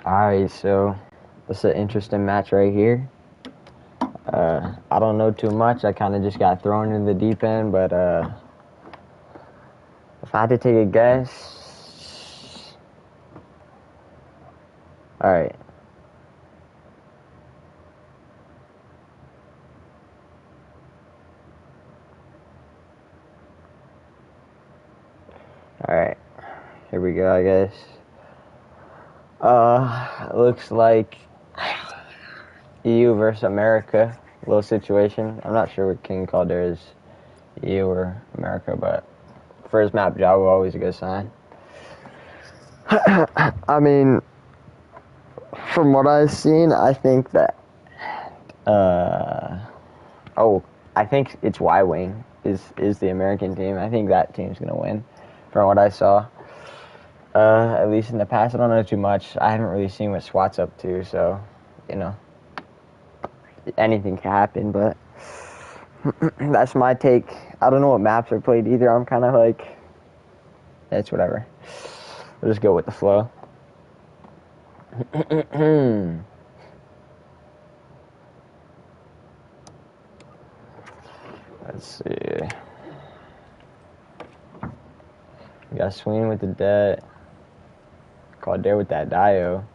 Alright, so this is an interesting match right here. I don't know too much. I kind of just got thrown in the deep end, but if I had to take a guess, alright. Alright, here we go, I guess. Looks like EU versus America, little situation. I'm not sure what King called theirs, EU or America, but first map job was always a good sign. I mean, from what I've seen, I think that, I think it's Y-Wing is the American team. I think that team's gonna win, from what I saw. At least in the past, I don't know too much. I haven't really seen what Swat's up to, so, you know, anything can happen, but that's my take. I don't know what maps are played either. I'm kind of like, it's whatever. We'll just go with the flow. Let's see. We got Sween with the debt. Calder with that Dio.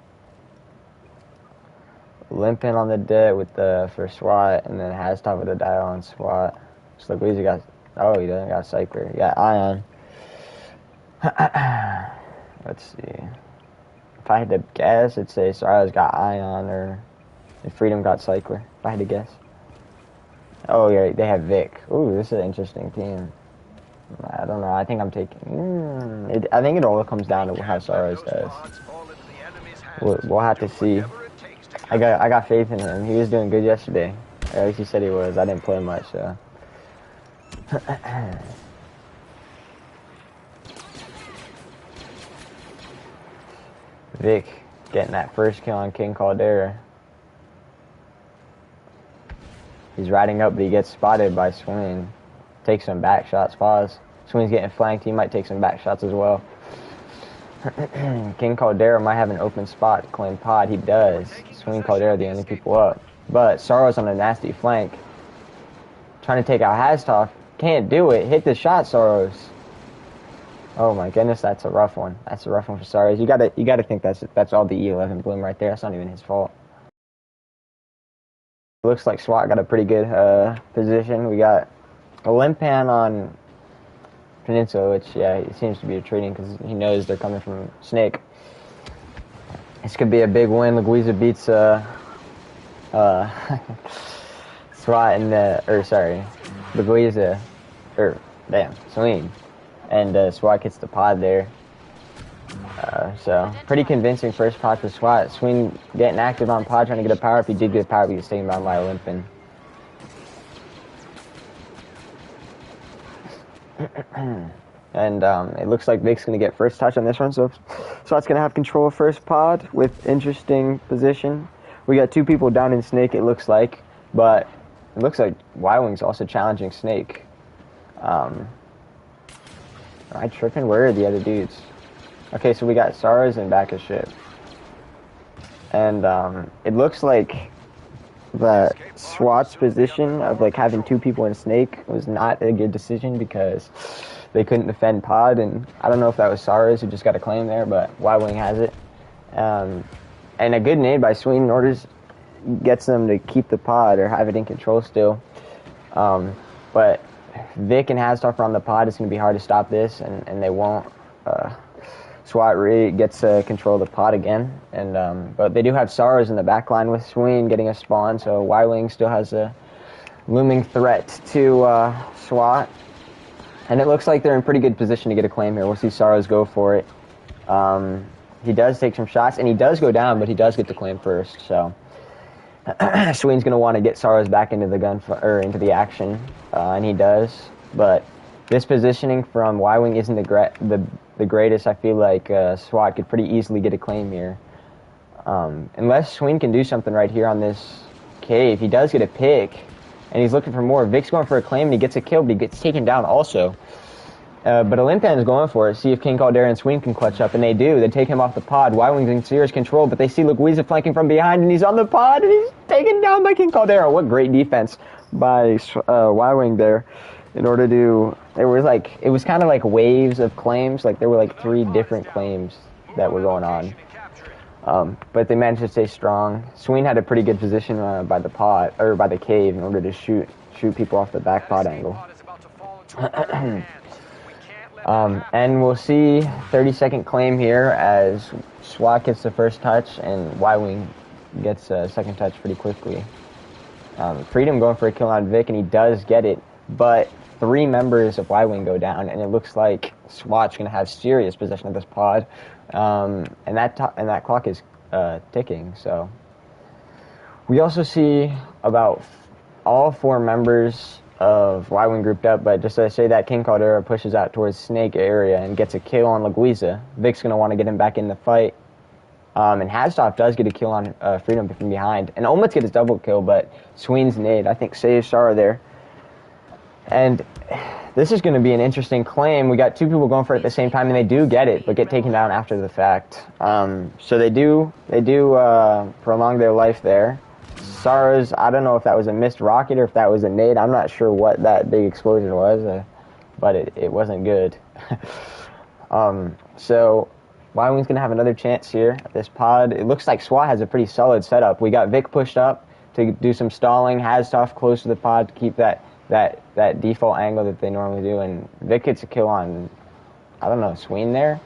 Limping on the debt with the for SWAT, and then Hastov with the Dio on SWAT. So look, he got. Oh, he doesn't got Cypher. He got Ion. Let's see. If I had to guess, I'd say Sarah's got Ion, or if Freedom got Cycler. If I had to guess. Oh yeah, they have Vic. Ooh, this is an interesting team. I don't know. I think I'm taking. I think it all comes down to how Saras does. We'll have to see. I got faith in him. He was doing good yesterday. Or at least he said he was. I didn't play much, so. Vic getting that first kill on King Caldera. He's riding up, but he gets spotted by Swing. Takes some back shots. Pause. Swing's getting flanked. He might take some back shots as well. King Caldera might have an open spot to claim pod. He does. Swing Caldera the only people up. But Saros on a nasty flank. Trying to take out Hastov. Can't do it. Hit the shot, Saros. Oh my goodness, that's a rough one. That's a rough one for Saros. You gotta think that's all the E11 bloom right there. That's not even his fault. Looks like Swat got a pretty good position. We got a Limpan on Peninsula, which, yeah, he seems to be retreating because he knows they're coming from Snake. This could be a big win. Luguiza beats Swat and Luguiza, Swing, and Swat gets the pod there. So pretty convincing first pod for Swat. Swing getting active on pod, trying to get a power up. He did get a power up. He was taken down by Olympian. And it looks like Vic's going to get first touch on this one, so Swat's going to have control of first pod with interesting position. We got two people down in Snake, it looks like, but it looks like Y-Wing's also challenging Snake. Am I tripping? Where are the other dudes? Okay, so we got Saras and back of ship. And it looks like the SWAT's position of like having two people in Snake was not a good decision because they couldn't defend pod, and I don't know if that was Saras who just got a claim there, but Y-Wing has it. And a good nade by Sweden orders gets them to keep the pod or have it in control still. But Vic and Hasdorf are on the pod. It's going to be hard to stop this, and they won't. SWAT really gets control of the pod again, and but they do have Saras in the back line with Sween getting a spawn, so Y-Wing still has a looming threat to SWAT. And it looks like they're in pretty good position to get a claim here. We'll see Saras go for it. He does take some shots, and he does go down, but he does get the claim first, so Sween's going to want to get Saras back into the into the action, and he does, but this positioning from Y-Wing isn't the greatest. I feel like SWAT could pretty easily get a claim here. Unless Sween can do something right here on this cave. He does get a pick, and he's looking for more. Vic's going for a claim, and he gets a kill, but he gets taken down also. But Olympian is going for it. See if King Caldera and Sween can clutch up, and they do. They take him off the pod. Y-Wing's in serious control, but they see Luguiza flanking from behind, and he's on the pod, and he's taken down by King Caldera. What great defense by Y-Wing there. In order to, it was kind of like waves of claims. Like there were like 3 different claims that were going on. But they managed to stay strong. Sween had a pretty good position by the pod, or by the cave, in order to shoot people off the back pod angle. And we'll see 30-second claim here as Swat gets the first touch and Y-Wing gets a second touch pretty quickly. Freedom going for a kill on Vic, and he does get it, but 3 members of Y-Wing go down, and it looks like Swat's going to have serious possession of this pod, and that clock is ticking. So we also see about all 4 members of Y-Wing grouped up, but just to say that King Caldera pushes out towards Snake area and gets a kill on Luguiza. Vic's going to want to get him back in the fight. And Hastoff does get a kill on Freedom from behind. And almost gets his double kill, but Sween's nade, I think, saves Sara there. And this is going to be an interesting claim. We got 2 people going for it at the same time, and they do get it, but get taken down after the fact. So they do prolong their life there. Sara's, I don't know if that was a missed rocket or if that was a nade. I'm not sure what that big explosion was, but it wasn't good. So Y-Wing's going to have another chance here at this pod. It looks like SWAT has a pretty solid setup. We got Vic pushed up to do some stalling, Hastoff close to the pod to keep that default angle that they normally do, and Vic gets a kill on, I don't know, Sween there.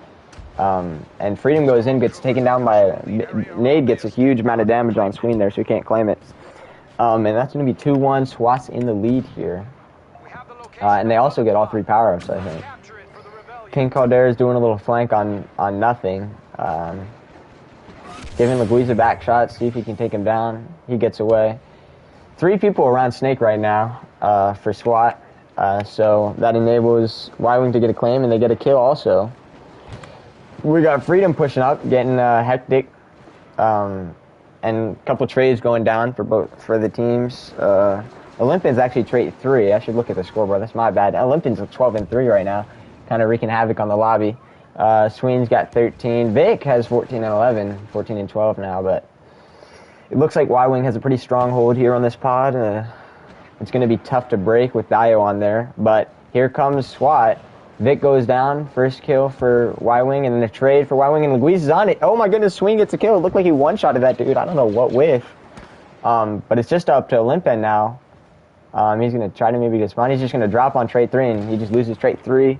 And Freedom goes in, gets taken down by nade, gets a huge amount of damage on Sween there, so he can't claim it. And that's going to be 2-1. SWAT's in the lead here. And they also get all 3 power-ups, I think. King Caldera is doing a little flank on nothing. Giving Luguiza back shots, see if he can take him down. He gets away. 3 people around Snake right now for SWAT. So that enables Y-Wing to get a claim, and they get a kill also. We got Freedom pushing up, getting hectic, and a couple trades going down for the teams. Olympians actually trade 3. I should look at the scoreboard. That's my bad. Olympians are 12-3 right now, kind of wreaking havoc on the lobby. Sween's got 13. Vic has 14-11, 14-12 now, but it looks like Y-Wing has a pretty strong hold here on this pod. It's going to be tough to break with Dio on there, but here comes SWAT. Vic goes down, first kill for Y-Wing, and then a trade for Y-Wing, and Luguiza's on it. Oh my goodness, Sween gets a kill. It looked like he one-shotted that dude. I don't know what with. But it's just up to Olympian now. He's going to try to maybe get spawn. He's just going to drop on trade 3, and he just loses trade 3.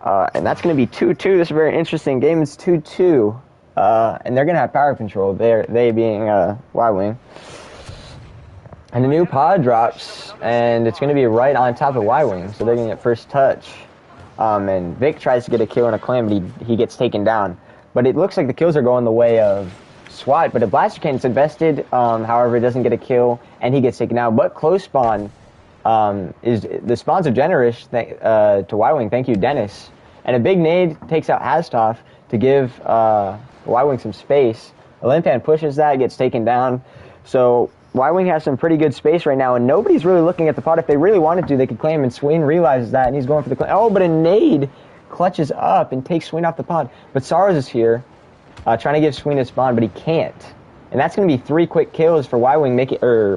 And that's going to be 2-2. This is a very interesting game. It's 2-2. And they're going to have power control, they being Y-Wing. And the new pod drops, and it's going to be right on top of Y-Wing, so they're going to get first touch. And Vic tries to get a kill and a claim, but he gets taken down. But it looks like the kills are going the way of SWAT, but a blaster cannon's invested, however, it doesn't get a kill, and he gets taken down. But close spawn the spawns are generous to Y-Wing. Thank you, Dennis. And a big nade takes out Hastoff to give Y-Wing some space. Olympian pushes that, gets taken down. So Y-Wing has some pretty good space right now, and nobody's really looking at the pot. If they really wanted to, they could claim, and Sween realizes that, and he's going for the claim. Oh, but a nade clutches up and takes Sween off the pod. But SARS is here, trying to give Sween a spawn, but he can't. And that's going to be 3 quick kills for Y-Wing,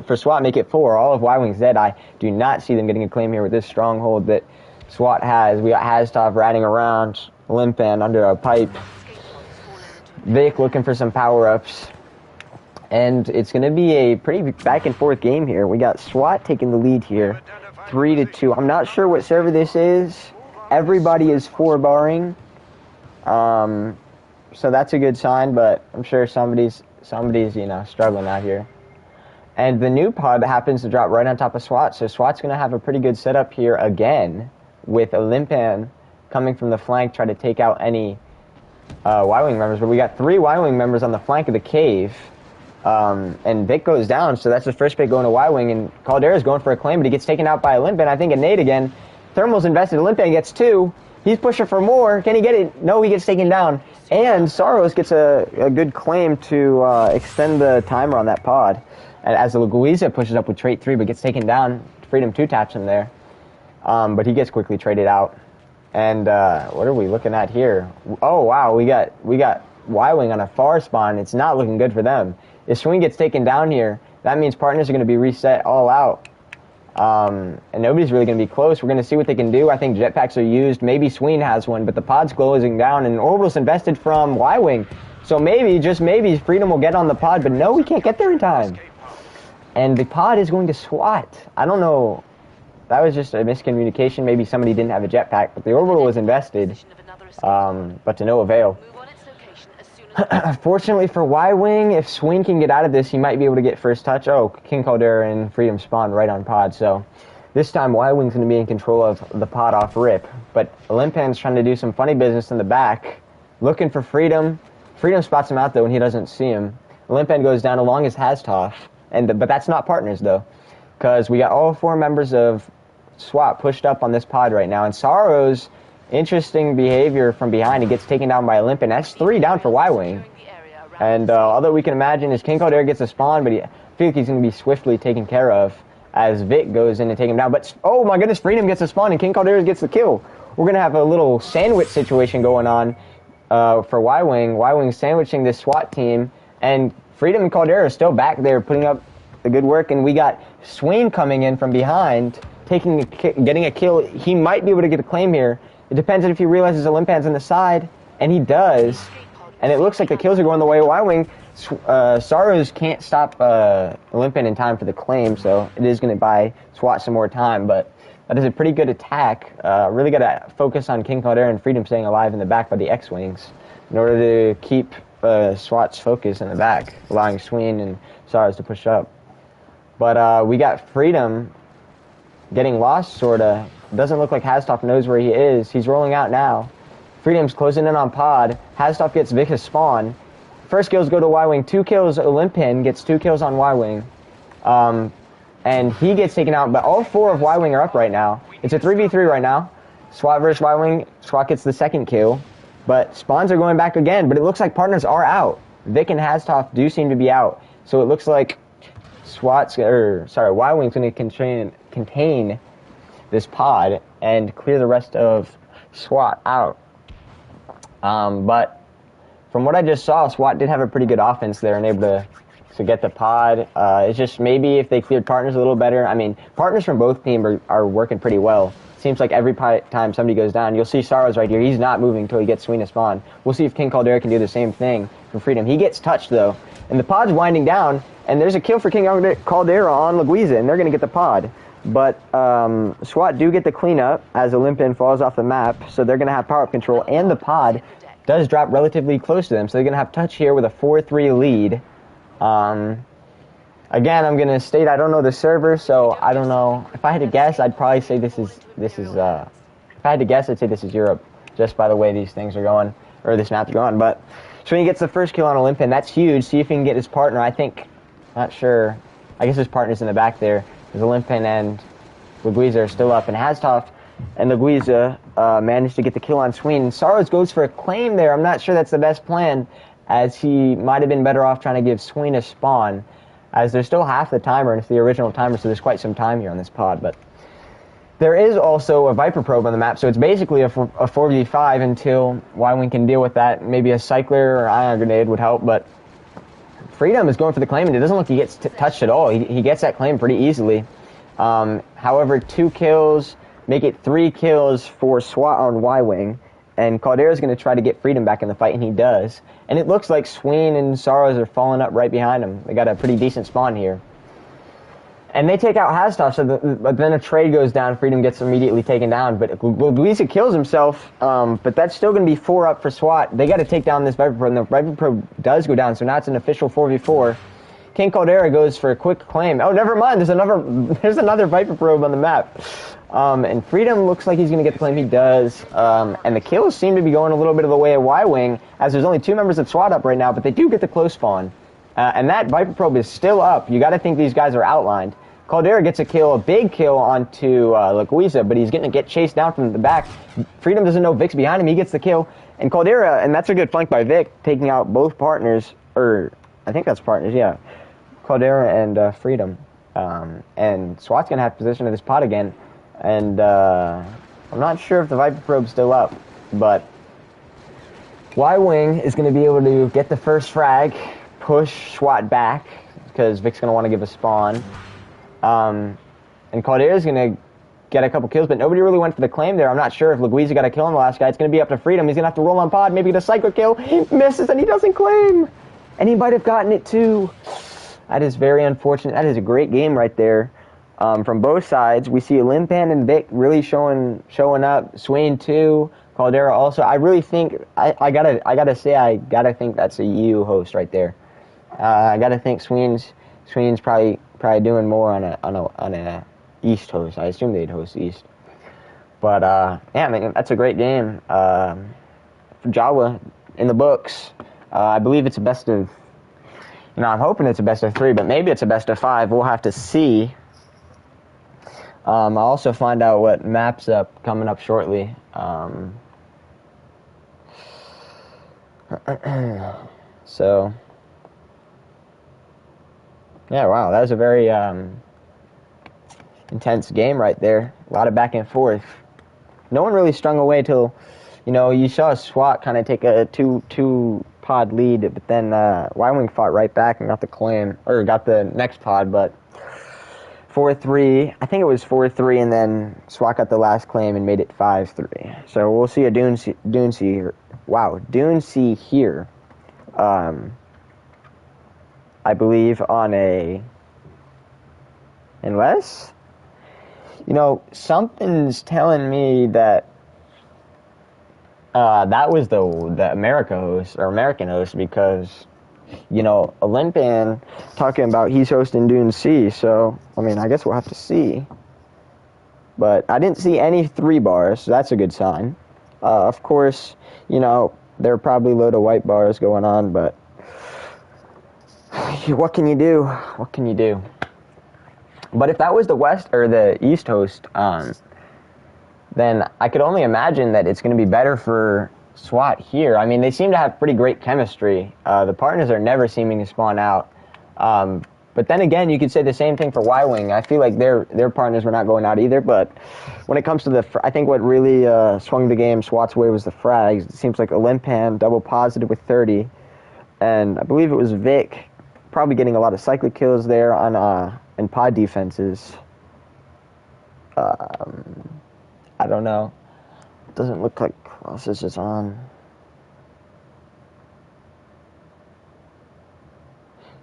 for SWAT, make it 4. All of Y-Wing's dead. I do not see them getting a claim here with this stronghold that SWAT has. We got Hastoff riding around, Olympian under a pipe. Vic looking for some power-ups. And it's going to be a pretty back-and-forth game here. We got SWAT taking the lead here, 3-2. I'm not sure what server this is. Everybody is 4-barring. So that's a good sign, but I'm sure somebody's struggling out here. And the new pod happens to drop right on top of SWAT, so SWAT's going to have a pretty good setup here again, with Olympian coming from the flank, try to take out any Y-Wing members. But we got 3 Y-Wing members on the flank of the cave. And Vic goes down, so that's the first pick going to Y-Wing, and Caldera's going for a claim, but he gets taken out by Olympian. I think a nade again. Thermal's invested. Olympian gets 2, He's pushing for more. Can he get it? No, he gets taken down. And Saros gets a good claim to extend the timer on that pod. And as Louisa pushes up with trait 3, but gets taken down. Freedom 2 taps him there. But he gets quickly traded out. And what are we looking at here? Oh, wow, we got Y-Wing on a far spawn. It's not looking good for them. If Swing gets taken down here, that means partners are going to be reset all out. And nobody's really going to be close. We're going to see what they can do. I think jetpacks are used. Maybe Sween has one, but the pod's closing down, and Orbital's invested from Y-Wing. So maybe, just maybe, Freedom will get on the pod, but no, we can't get there in time. And the pod is going to SWAT. I don't know. That was just a miscommunication. Maybe somebody didn't have a jetpack, but the Orbital was invested, but to no avail. Fortunately for Y-Wing, if Swing can get out of this, he might be able to get first touch. Oh, King Caldera and Freedom spawn right on pod, so this time Y-Wing's going to be in control of the pod off rip. But Olympian's trying to do some funny business in the back, looking for Freedom. Freedom spots him out, though, and he doesn't see him. Olympian goes down along his Hastoff, but that's not partners, though, because we got all 4 members of SWAT pushed up on this pod right now, and Saros... Interesting behavior from behind. He gets taken down by Olympian. That's 3 down for Y-Wing. And all that we can imagine is King Caldera gets a spawn, but I feel like he's going to be swiftly taken care of as Vic goes in to take him down. But, oh my goodness, Freedom gets a spawn and King Caldera gets the kill. We're going to have a little sandwich situation going on for Y-Wing. Y-Wing sandwiching this SWAT team, and Freedom and Caldera are still back there putting up the good work. And we got Swain coming in from behind, getting a kill. He might be able to get a claim here. It depends on if he realizes Olympian's on the side, and he does. And it looks like the kills are going the way of Y-Wing. Saros can't stop Olympian in time for the claim, so it is going to buy SWAT some more time. But that is a pretty good attack. Really got to focus on King Caldera and Freedom staying alive in the back by the X-Wings in order to keep SWAT's focus in the back, allowing Sween and Saros to push up. But we got Freedom getting lost, sort of. Doesn't look like Hastoff knows where he is. He's rolling out now. Freedom's closing in on pod. Hastoff gets Vic's spawn. First kills go to Y-Wing. 2 kills, Olympian gets 2 kills on Y-Wing. And he gets taken out, but all 4 of Y-Wing are up right now. It's a 3v3 right now. SWAT versus Y-Wing. SWAT gets the 2nd kill. But spawns are going back again, but it looks like partners are out. Vic and Hastoff do seem to be out. So it looks like Y-Wing's going to contain this pod and clear the rest of SWAT out. But from what I just saw, SWAT did have a pretty good offense there and able to get the pod. It's just maybe if they cleared partners a little better. I mean, partners from both teams are working pretty well. Seems like every time somebody goes down, you'll see Saros right here. He's not moving until he gets Sween to spawn. We'll see if King Caldera can do the same thing for Freedom. He gets touched, though, and the pod's winding down, and there's a kill for King Caldera on Louisa, and they're going to get the pod. But SWAT do get the cleanup as Olympian falls off the map, so they're going to have power-up control, and the pod does drop relatively close to them, so they're going to have touch here with a 4-3 lead. Again, I'm going to state I don't know the server, so I don't know. If I had to guess, I'd probably say this is if I had to guess, I'd say this is Europe, just by the way these things are going, or this map's going. But so he gets the first kill on Olympian. That's huge. See if he can get his partner. I think, not sure. I guess his partner's in the back there. Because Olympian and Louisa are still up, and Hastoff and Louisa managed to get the kill on Sween. Saros goes for a claim there. I'm not sure that's the best plan, as he might have been better off trying to give Sween a spawn, as there's still half the timer, and it's the original timer, so there's quite some time here on this pod. But there is also a Viper probe on the map, so it's basically a 4v5 until Y-Wing can deal with that. Maybe a cycler or ion grenade would help, but Freedom is going for the claim, and it doesn't look like he gets touched at all. He gets that claim pretty easily. However, 2 kills make it 3 kills for SWAT on Y-Wing, and Caldera's going to try to get Freedom back in the fight, and he does. And it looks like Sween and Saros are falling up right behind him. They got a pretty decent spawn here. And they take out Hastoff, but then a trade goes down. Freedom gets immediately taken down. But Luisa kills himself, but that's still going to be 4 up for SWAT. They got to take down this Viper Probe, and the Viper Probe does go down, so now it's an official 4v4. King Caldera goes for a quick claim. Oh, never mind. There's another Viper Probe on the map. And Freedom looks like he's going to get the claim. He does. And the kills seem to be going a little bit of the way of Y-Wing, as there's only 2 members of SWAT up right now, but they do get the close spawn. And that Viper Probe is still up. You got to think these guys are outlined. Caldera gets a kill, a big kill onto Laguiza, but he's going to get chased down from the back. Freedom doesn't know Vic's behind him. He gets the kill. And Caldera, and that's a good flank by Vic, taking out both partners, or I think that's partners, yeah. Caldera and Freedom. And Swat's going to have possession of this pot again. And I'm not sure if the Viper Probe's still up, but Y-Wing is going to be able to get the first frag, push Swat back, because Vic's going to want to give a spawn. And Caldera's going to get a couple kills, but nobody really went for the claim there. I'm not sure if Laguiza got a kill on the last guy. It's going to be up to Freedom. He's going to have to roll on pod, maybe get a cycle kill. He misses, and he doesn't claim. And he might have gotten it, too. That is very unfortunate. That is a great game right there. From both sides, we see Limpan and Vic really showing up. Swain, too. Caldera also. I really think, I gotta say, I gotta think that's a EU host right there. I gotta think Swain's probably doing more on a East host. I assume they'd host East. But yeah, I mean, that's a great game. Jawa in the books. I believe it's a best of. I'm hoping it's a best of 3, but maybe it's a best of 5. We'll have to see. I'll also find out what map's up coming up shortly. So. Yeah, wow, that was a very intense game right there. A lot of back and forth. No one really strung away till, you saw Swat kind of take a two pod lead, but then Y-Wing fought right back and got the claim, or got the next pod, but 4-3, I think it was 4-3, and then Swat got the last claim and made it 5-3. So we'll see a Dune C here. I believe on unless, something's telling me that that was the American host, because, Olympian talking about he's hosting Dune C, so, I guess we'll have to see. But I didn't see any 3 bars, so that's a good sign. Of course, there are probably a load of white bars going on, but what can you do? What can you do? But if that was the West or the East host, then I could only imagine that it's going to be better for SWAT here. They seem to have pretty great chemistry. The partners are never seeming to spawn out. But then again, you could say the same thing for Y-Wing. I feel like their partners were not going out either. But when it comes to I think what really swung the game SWAT's way was the frags. It seems like Olympan double positive with 30, and I believe it was Vic probably getting a lot of cyclic kills there on in pod defenses. I don't know. It doesn't look like Colossus is on.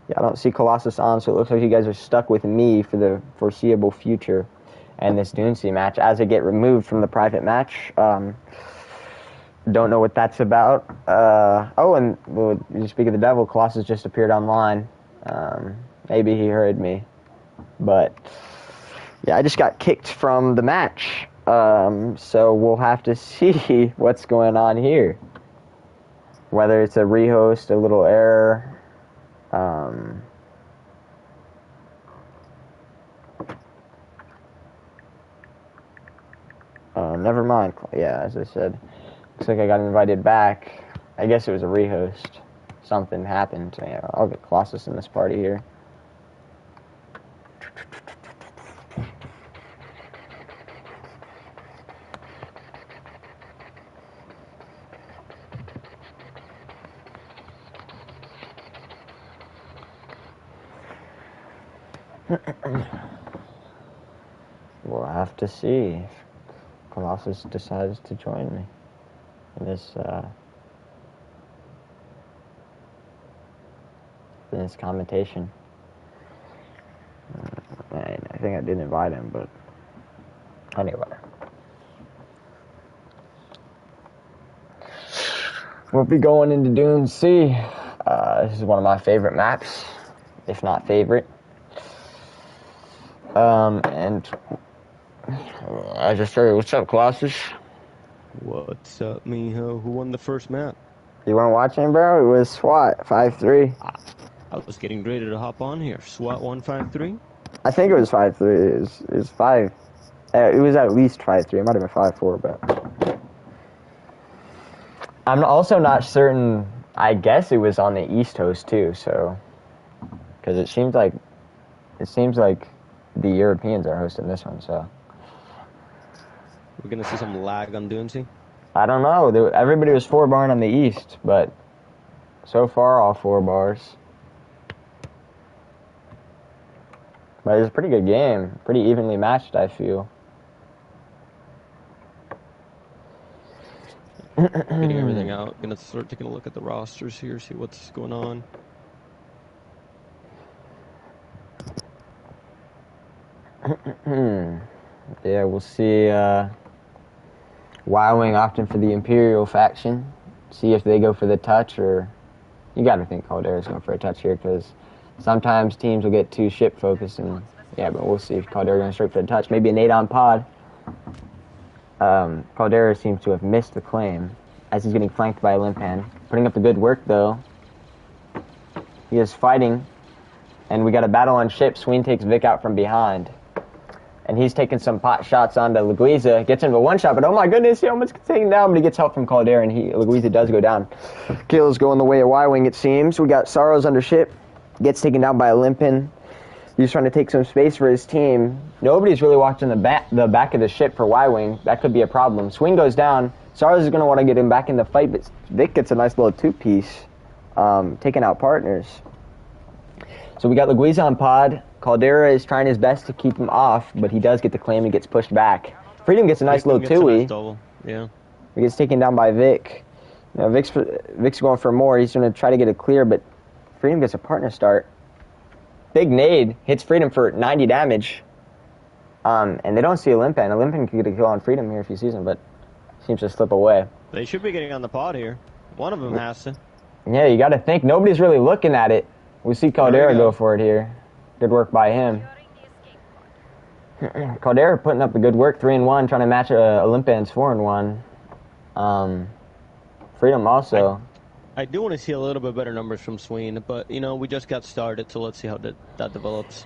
Yeah, I don't see Colossus on, so it looks like you guys are stuck with me for the foreseeable future and this Dune C match as I get removed from the private match. Don't know what that's about. And you speak of the devil, Colossus just appeared online. Maybe he heard me. But, yeah, I just got kicked from the match. So we'll have to see what's going on here. Whether it's a rehost, a little error. Never mind. Yeah, as I said, looks like I got invited back. I guess it was a rehost. Something happened. Yeah, I'll get Colossus in this party here. We'll have to see if Colossus decides to join me in this commentation. I think I did invite him, but anyway. We'll be going into Dune C. This is one of my favorite maps, if not favorite. And I just started. What's up, Colossus? What's up, mijo? Who won the first map? You weren't watching, bro? It was SWAT 5-3. I was getting ready to hop on here. SWAT 153. I think it was 5-3. It was 5. It was at least 5-3. It might have been 5-4, but I'm also not certain. I guess it was on the East Coast too. So, because it seems like the Europeans are hosting this one. So We're gonna see some lag on Doomsday. I don't know. Everybody was 4-barring on the East, but so far all 4 bars. But it was a pretty good game. Pretty evenly matched, I feel. Getting everything out. Gonna start taking a look at the rosters here, see what's going on. Yeah, we'll see Y-Wing opting for the Imperial faction. See if they go for the touch, or you got to think Caldera's going for a touch here, because sometimes teams will get too ship focused, and yeah, but we'll see if Caldera going straight for the touch. Maybe a nade on pod. Caldera seems to have missed the claim as he's getting flanked by Limpan. Putting up the good work though. He is fighting, and we got a battle on ship. Sween takes Vic out from behind, and he's taking some pot shots onto Leguiza. Gets into one shot, but oh my goodness, he almost gets taken down, but he gets help from Caldera, and Leguiza does go down. Kills going the way of Y-Wing, it seems. We got Sorrows under ship. Gets taken down by Limpin. He's trying to take some space for his team. Nobody's really watching the back of the ship for Y-Wing. That could be a problem. Swing goes down. Sorrows is going to want to get him back in the fight, but Vic gets a nice little 2-piece, taking out partners. So we got Leguiza on pod. Caldera is trying his best to keep him off, but he does get the claim and gets pushed back. Freedom gets a nice little 2-y. Yeah. He gets taken down by Vic. Now Vic's going for more. He's going to try to get it clear, but Freedom gets a partner start. Big nade hits Freedom for 90 damage. And they don't see Olympian. Olympian can get a kill on Freedom here if he sees him, but seems to slip away. They should be getting on the pod here. One of them has to. Yeah, you got to think. Nobody's really looking at it. We see Caldera go for it here. Good work by him. Caldera putting up the good work, 3-1, trying to match Olympian's 4-1. Freedom also. I do want to see a little bit better numbers from Sween, but, you know, we just got started, so let's see how that develops.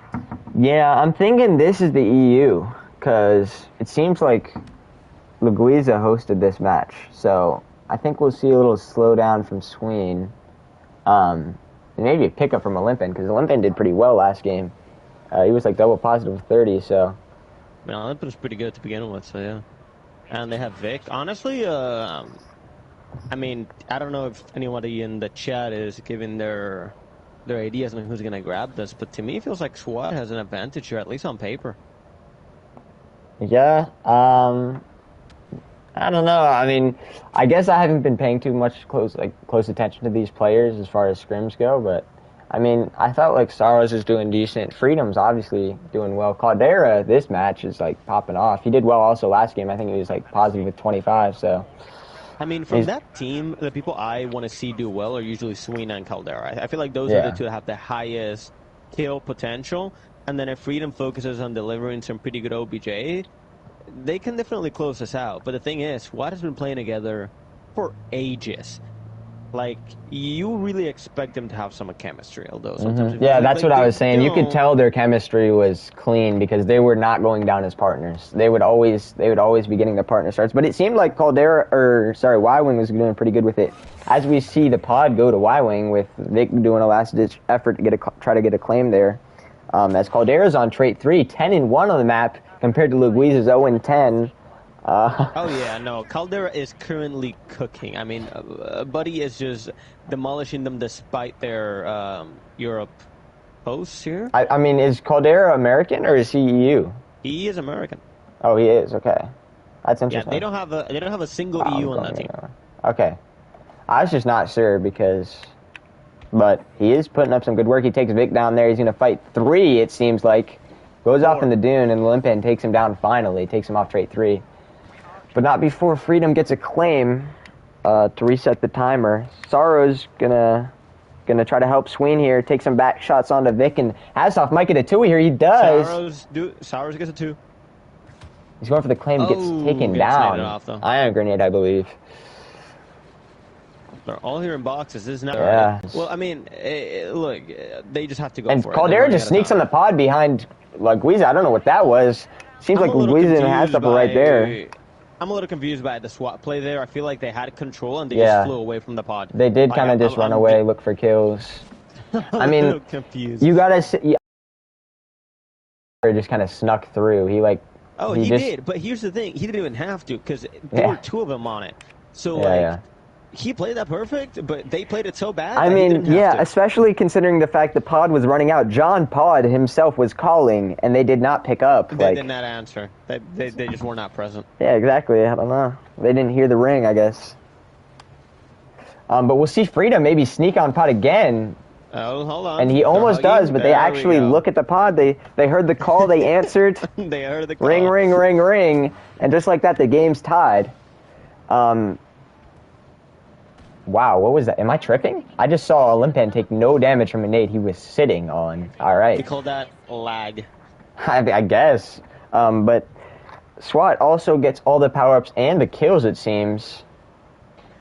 Yeah, I'm thinking this is the EU, because it seems like Leguiza hosted this match, so I think we'll see a little slowdown from Sween. Maybe a pickup from Olympian, because Olympian did pretty well last game. He was like double positive with 30, so. I mean, Olympian was pretty good to begin with, so yeah. And they have Vic. Honestly, I mean, I don't know if anybody in the chat is giving their ideas on who's going to grab this, but to me it feels like Swat has an advantage here, at least on paper. Yeah, I don't know. I mean, I guess I haven't been paying too much close attention to these players as far as scrims go, but I mean, I felt like Sorrows is doing decent. Freedom's obviously doing well. Caldera, this match is like popping off. He did well also last game. I think he was like positive with 25, so. I mean, from that team, the people I want to see do well are usually Sween and Caldera. I feel like those are the two that have the highest kill potential. And then if Freedom focuses on delivering some pretty good OBJ, they can definitely close us out. But the thing is, Swat has been playing together for ages. Like, you really expect them to have some chemistry, although sometimes... Yeah, that's what I was saying. You could tell their chemistry was clean because they were not going down as partners. They would always be getting the partner starts. But it seemed like Y-Wing was doing pretty good with it. As we see the pod go to Y-Wing with Vic doing a last-ditch effort to try to get a claim there. As Caldera's on trait 3, 10-1 on the map compared to Leguiza's 0-10. Oh yeah, no, Caldera is currently cooking. I mean, Buddy is just demolishing them despite their Europe posts here. I mean, is Caldera American or is he EU? He is American. Oh, he is. Okay, that's interesting. Yeah, they don't have a single EU on that team. Okay, I was just not sure but he is putting up some good work. He takes Vic down there. He's gonna fight 3. It seems like goes off in the dune, and Olympian takes him down finally. Takes him off trait 3. But not before Freedom gets a claim to reset the timer. Sorrow's gonna try to help Sween here. Take some back shots onto Vic, and Hasselhoff might get a 2 here. He does. Sorrows gets a 2. He's going for the claim. Gets taken down. Ion grenade, I believe. They're all here in boxes. This is not Yeah. right. Well, I mean, look, they just have to go and for it. Caldera just sneaks on the pod behind Laguiza. I don't know what that was. Seems like Laguiza and Hastop are right there. I'm a little confused by the SWAT play there. I feel like they had control and they just flew away from the pod. They did kind of just run away, look for kills. I mean, confused. You gotta just kind of snuck through. He did, but here's the thing: he didn't even have to because there were 2 of them on it. So he played that perfect, but they played it so bad. I mean, especially considering the fact the pod was running out. John Pod himself was calling, and they did not pick up. They did not answer. They just were not present. Yeah, exactly. I don't know. They didn't hear the ring, I guess. But we'll see Freedom maybe sneak on pod again. Oh, hold on. And he almost does, but they actually look at the pod. They heard the call. They answered. They heard the call. Ring, ring, ring, ring. And just like that, the game's tied. Wow, what was that? Am I tripping? I just saw Olympian take no damage from a nade he was sitting on. All right. They called that lag. I guess. But Swat also gets all the power-ups and the kills, it seems.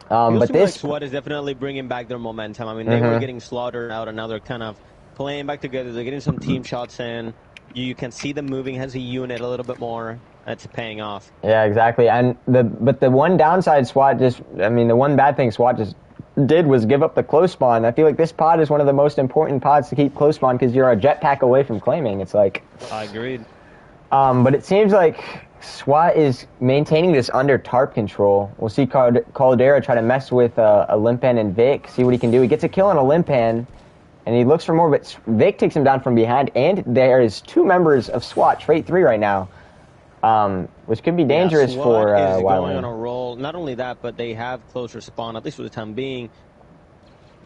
But this SWAT is definitely bringing back their momentum. I mean, they were getting slaughtered out, and now they're kind of playing back together. They're getting some team shots in. You can see them moving as a unit a little bit more. That's paying off. Yeah, exactly. And the one downside the one bad thing SWAT just did was give up the close spawn. I feel like this pod is one of the most important pods to keep close spawn because you're a jetpack away from claiming. It's like... I agreed. But it seems like SWAT is maintaining this under tarp control. We'll see Caldera try to mess with Olympian and Vic, see what he can do. He gets a kill on Olympian, and he looks for more, but Vic takes him down from behind, and there is 2 members of SWAT, straight 3 right now. Which could be dangerous for SWAT is going on a roll. Not only that, but they have closer spawn, at least for the time being.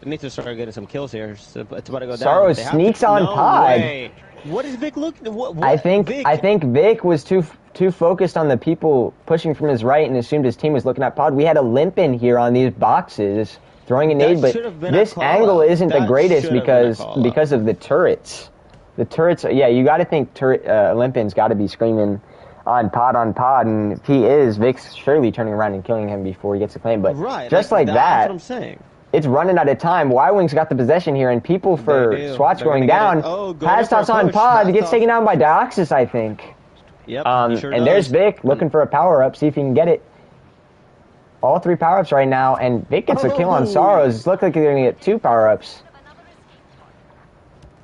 They need to start getting some kills here. It's about to go down. Sorrow sneaks on pod. Way. What is Vic looking? What I think Vic was too focused on the people pushing from his right and assumed his team was looking at pod. We had a limp in here on these boxes throwing a nade, but this angle isn't the greatest because of the turrets. The turrets, you got to think Olympian's got to be screaming on pod, and if he is, Vic's surely turning around and killing him before he gets the claim. But just like that, that's what I'm saying. It's running out of time. Y-Wing's got the possession here, and people for SWAT's going down. Hastop's on pod. He gets taken down by Dioxis, I think. Yep, and there's Vic looking for a power-up, see if he can get it. All 3 power-ups right now, and Vic gets a kill on Sorrows. It looks like they're going to get 2 power-ups.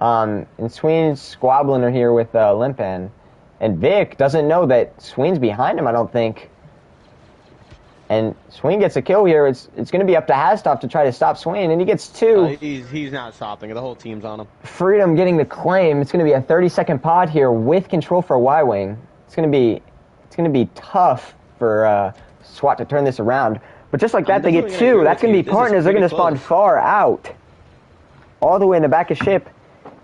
And Sween's squabbling here with Limpan. And Vic doesn't know that Sween's behind him, I don't think. And Sween gets a kill here. It's going to be up to Hastop to try to stop Sween, and he gets 2. He's not stopping. The whole team's on him. Freedom getting the claim. It's going to be a 30-second pod here with control for Y-Wing. It's going to be tough for SWAT to turn this around. But just like that, they get 2. That's going to be partners. They're going to spawn far out. All the way in the back of ship.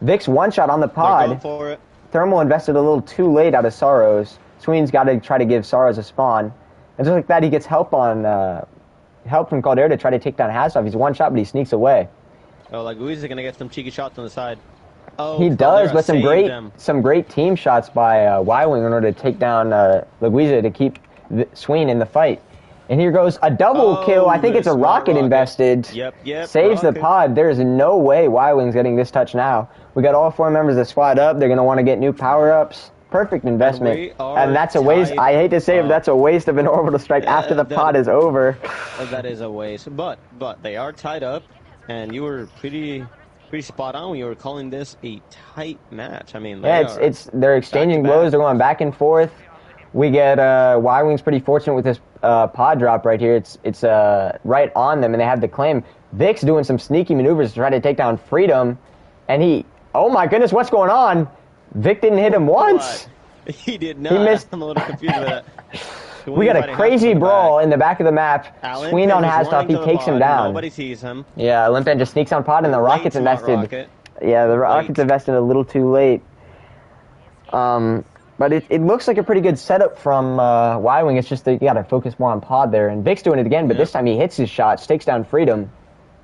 Vic's one-shot on the pod. They're going for it. Thermal invested a little too late out of Sorrows. Sween's got to try to give Sorrows a spawn. And just like that, he gets help from Caldera to try to take down Hastop. He's one shot, but he sneaks away. Oh, Laguiza's going to get some cheeky shots on the side. Oh, he does, but some great team shots by Y-Wing in order to take down Laguiza to keep Sween in the fight. And here goes a double kill. I think it's a rocket invested. Yep. Saves the pod. There's no way Y-Wing's getting this touch now. We got all 4 members of SWAT up. They're going to want to get new power-ups. Perfect investment. And that's a waste. I hate to say it, but that's a waste of an orbital strike after the pod is over. That is a waste. But they are tied up, and you were pretty spot on when you were calling this a tight match. I mean, they're exchanging blows. They're going back and forth. We get Y-Wing's pretty fortunate with this pod drop right here. It's right on them, and they have the claim. Vic's doing some sneaky maneuvers to try to take down Freedom, and oh my goodness, what's going on? Vic didn't hit him once. He did not. He missed. I'm a little confused with that. We got a crazy brawl in the back of the map. Sween on Hastop, he takes him down. Nobody sees him. Yeah, Olympian just sneaks on pod, and the rocket's invested. Yeah, the rocket's invested a little too late. But it looks like a pretty good setup from Y-Wing. It's just that you got to focus more on pod there. And Vic's doing it again, but this time he hits his shots, takes down Freedom,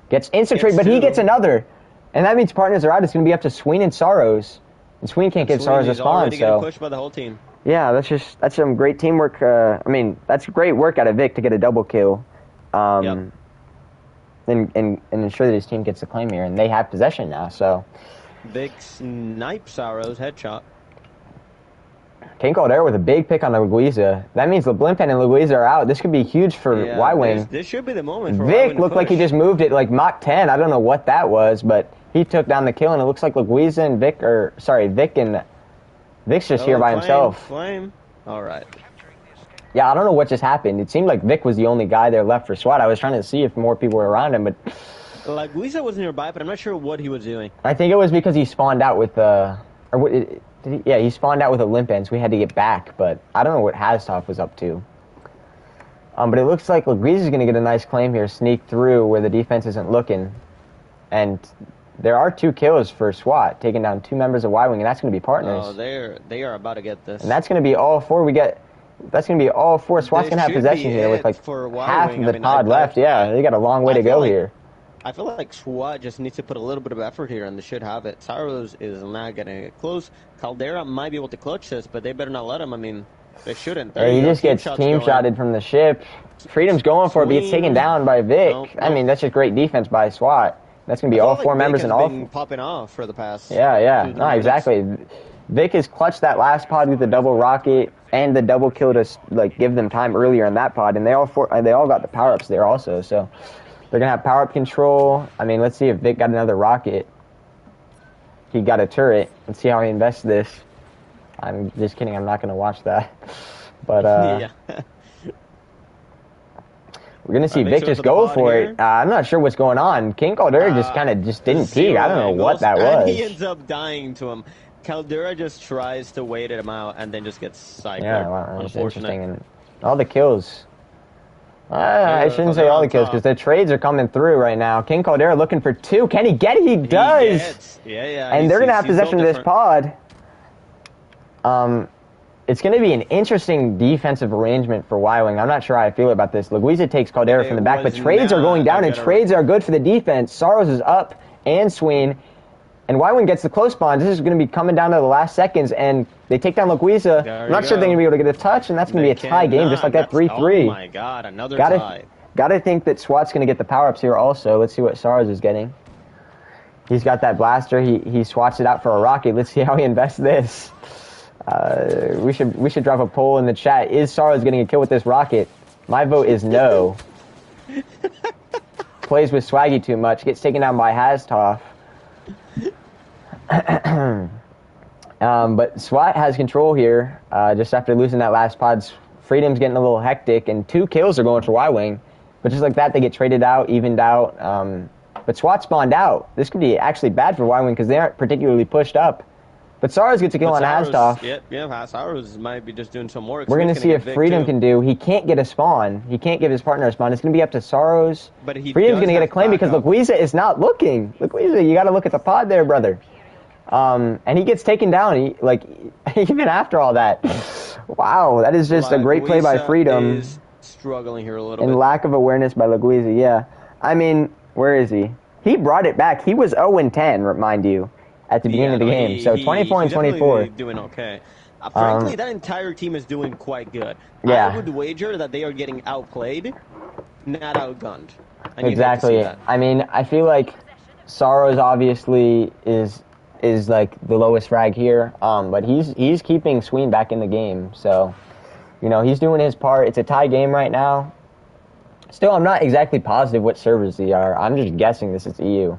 gets instant trade, but he gets another. And that means partners are out. It's going to be up to Sween and Sorrows. And Sween can't give Sorrows a spawn, so pushed by the whole team. Yeah, that's some great teamwork. That's great work out of Vic to get a double kill. and ensure that his team gets the claim here, and they have possession now. So Vic snipes Saros headshot. King Caldera with a big pick on Luguiza. That means LeBlimpen and Luguiza are out. This could be huge for Y-Wing. This should be the moment for Vic looked like he just moved it like Mach 10. I don't know what that was, but he took down the kill, and it looks like Luguiza and Vic and Vic's just here by himself. Flame. All right. Yeah, I don't know what just happened. It seemed like Vic was the only guy there left for SWAT. I was trying to see if more people were around him, but Luguiza was nearby, but I'm not sure what he was doing. I think it was because he spawned out with he spawned out with a limp end, so we had to get back, but I don't know what Haztov was up to. But it looks like Luguiza's going to get a nice claim here, sneak through where the defense isn't looking. And there are 2 kills for SWAT, taking down 2 members of Y-Wing, and that's going to be partners. Oh, they are about to get this. And that's going to be all 4. That's going to be all 4. SWAT's going to have possession here with like half of the pod left. Yeah, they got a long way to go here. I feel like SWAT just needs to put a little bit of effort here, and they should have it. Saros is not going to get close. Caldera might be able to clutch this, but they better not let him. I mean, they shouldn't. He just gets team-shotted from the ship. Freedom's going for it, but gets taken down by Vic. Nope. I mean, that's just great defense by SWAT. That's going to be all 4 members and all. Been popping off for the past. Yeah. No, exactly. Vic has clutched that last pod with the double rocket and the double kill to like give them time earlier in that pod, and they all got the power-ups there also. So they're going to have power-up control. I mean, let's see if Vic got another rocket. He got a turret. Let's see how he invests this. I'm just kidding. I'm not going to watch that. But yeah. We're going to see Vic just go for it. I'm not sure what's going on. King Caldera just didn't peek. I don't know what that was. He ends up dying to him. Caldera just tries to wait him out and then just gets sidetracked. Yeah, well, that's interesting. And all the kills. I shouldn't say all the kills because the trades are coming through right now. King Caldera looking for 2. Can he get it? He does. Yeah. And they're going to have possession of this pod. It's going to be an interesting defensive arrangement for Y-Wing. I'm not sure how I feel about this. Luguiza takes Caldera from the back, but trades are going down, and trades are good for the defense. Saros is up, and Sween. And Y-Wing gets the close spawn. This is going to be coming down to the last seconds, and they take down Luguiza. I'm not sure they're going to be able to get a touch, and that's going to be a tie game, just like that 3-3. Oh my god, another tie. Gotta think that SWAT's going to get the power-ups here also. Let's see what Saros is getting. He's got that blaster. He swats it out for a rocket. Let's see how he invests this. We should drop a poll in the chat. Is Saros getting a kill with this rocket? My vote is no. Plays with Swaggy too much. Gets taken down by Haztov. But SWAT has control here. Just after losing that last pod, Freedom's getting a little hectic, and 2 kills are going for Y-Wing. But just like that, they get traded out, evened out. But SWAT spawned out. This could be actually bad for Y-Wing because they aren't particularly pushed up. But Saros gets a kill on Haztov. Yeah, Saros might be just doing some work. We're going to see if Freedom can do. He can't get a spawn. He can't give his partner a spawn. It's going to be up to Saros. But Freedom's going to get a claim because Luguiza is not looking. Luguiza, you got to look at the pod there, brother. And he gets taken down. Even after all that. Wow, that is just a great play by Freedom. Is struggling here a little bit. And lack of awareness by Luguiza, yeah. I mean, where is he? He brought it back. He was 0-10, mind you, at the beginning of the game. So 24 and 24. Doing okay. Frankly, that entire team is doing quite good. Yeah. I would wager that they are getting outplayed, not outgunned. Exactly. I mean, I feel like Saros obviously is like the lowest frag here, but he's keeping Sween back in the game. So, he's doing his part. It's a tie game right now. Still, I'm not exactly positive what servers they are. I'm just guessing this is EU.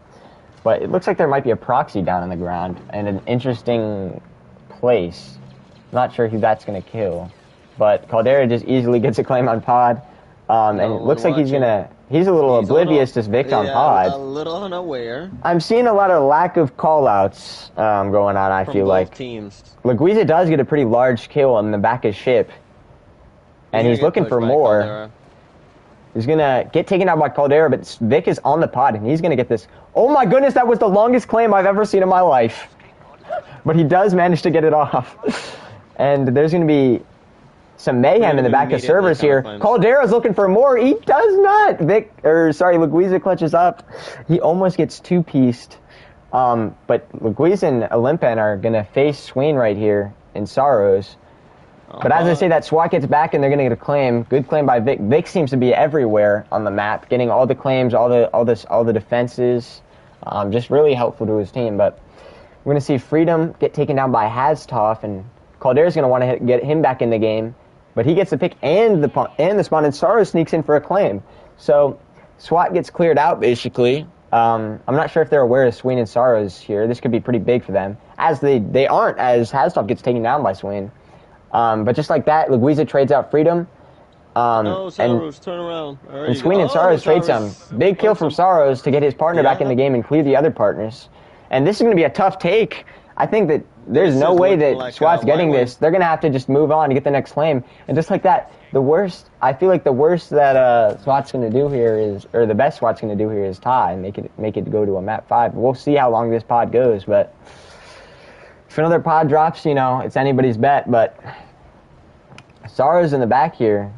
But it looks like there might be a proxy down on the ground and an interesting place. Not sure who that's going to kill. But Caldera just easily gets a claim on pod. And it looks like he's a little oblivious to Vic on pod. A little unaware. I'm seeing a lot of lack of call-outs going on, I feel like. Teams. Luguiza does get a pretty large kill on the back of ship. And he's looking for more. Caldera. He's going to get taken out by Caldera, but Vic is on the pod, and he's going to get this. Oh my goodness, that was the longest claim I've ever seen in my life. But he does manage to get it off. And there's going to be some mayhem in the back of servers here. Caldera's looking for more. He does not. Luguiza clutches up. He almost gets 2-pieced. But Luguiza and Olympian are going to face Sween right here in Saros. But as I say, that SWAT gets back and they're going to get a claim. Good claim by Vic. Vic seems to be everywhere on the map, getting all the claims, all the defenses. Just really helpful to his team. But we're going to see Freedom get taken down by Haztov, and Caldeira's going to want to get him back in the game. But he gets the pick and the spawn, and Sorrow sneaks in for a claim. So SWAT gets cleared out, basically. I'm not sure if they're aware of Sween and Sorrows here. This could be pretty big for them, as they aren't, as Haztov gets taken down by Sween. But just like that, Luguiza trades out Freedom. Sorrows, turn around. And Sween and Sorrows trade some. Big kill from Sorrows to get his partner back in the game and clear the other partners. And this is going to be a tough take. I think that there's no way that SWAT's getting this. They're going to have to just move on to get the next claim. And just like that, I feel like the worst that SWAT's going to do here is, or the best SWAT's going to do here is tie and make it go to a map 5. We'll see how long this pod goes, but if another pod drops, it's anybody's bet. But Sorrow's in the back here,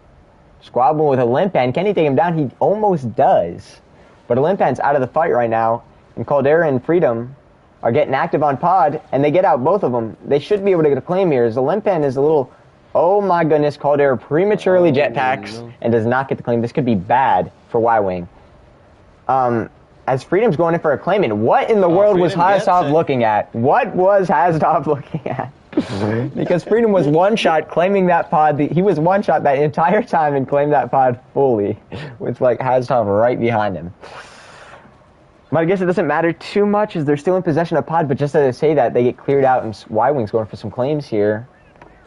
squabbling with Olympan. Can he take him down? He almost does. But Olympan's out of the fight right now, and Caldeira and Freedom are getting active on pod, and they get out both of them. They should be able to get a claim here, as Olympan is a little... Oh my goodness, Caldeira prematurely jetpacks and does not get the claim. This could be bad for Y-Wing. As Freedom's going in for a claim, and what in the world was Haztov looking at? What was Haztov looking at? Because Freedom was one-shot claiming that pod. He was one-shot that entire time and claimed that pod fully, with Haztov right behind him. But I guess it doesn't matter too much as they're still in possession of pod, but just as I say that, they get cleared out, and Y-Wing's going for some claims here.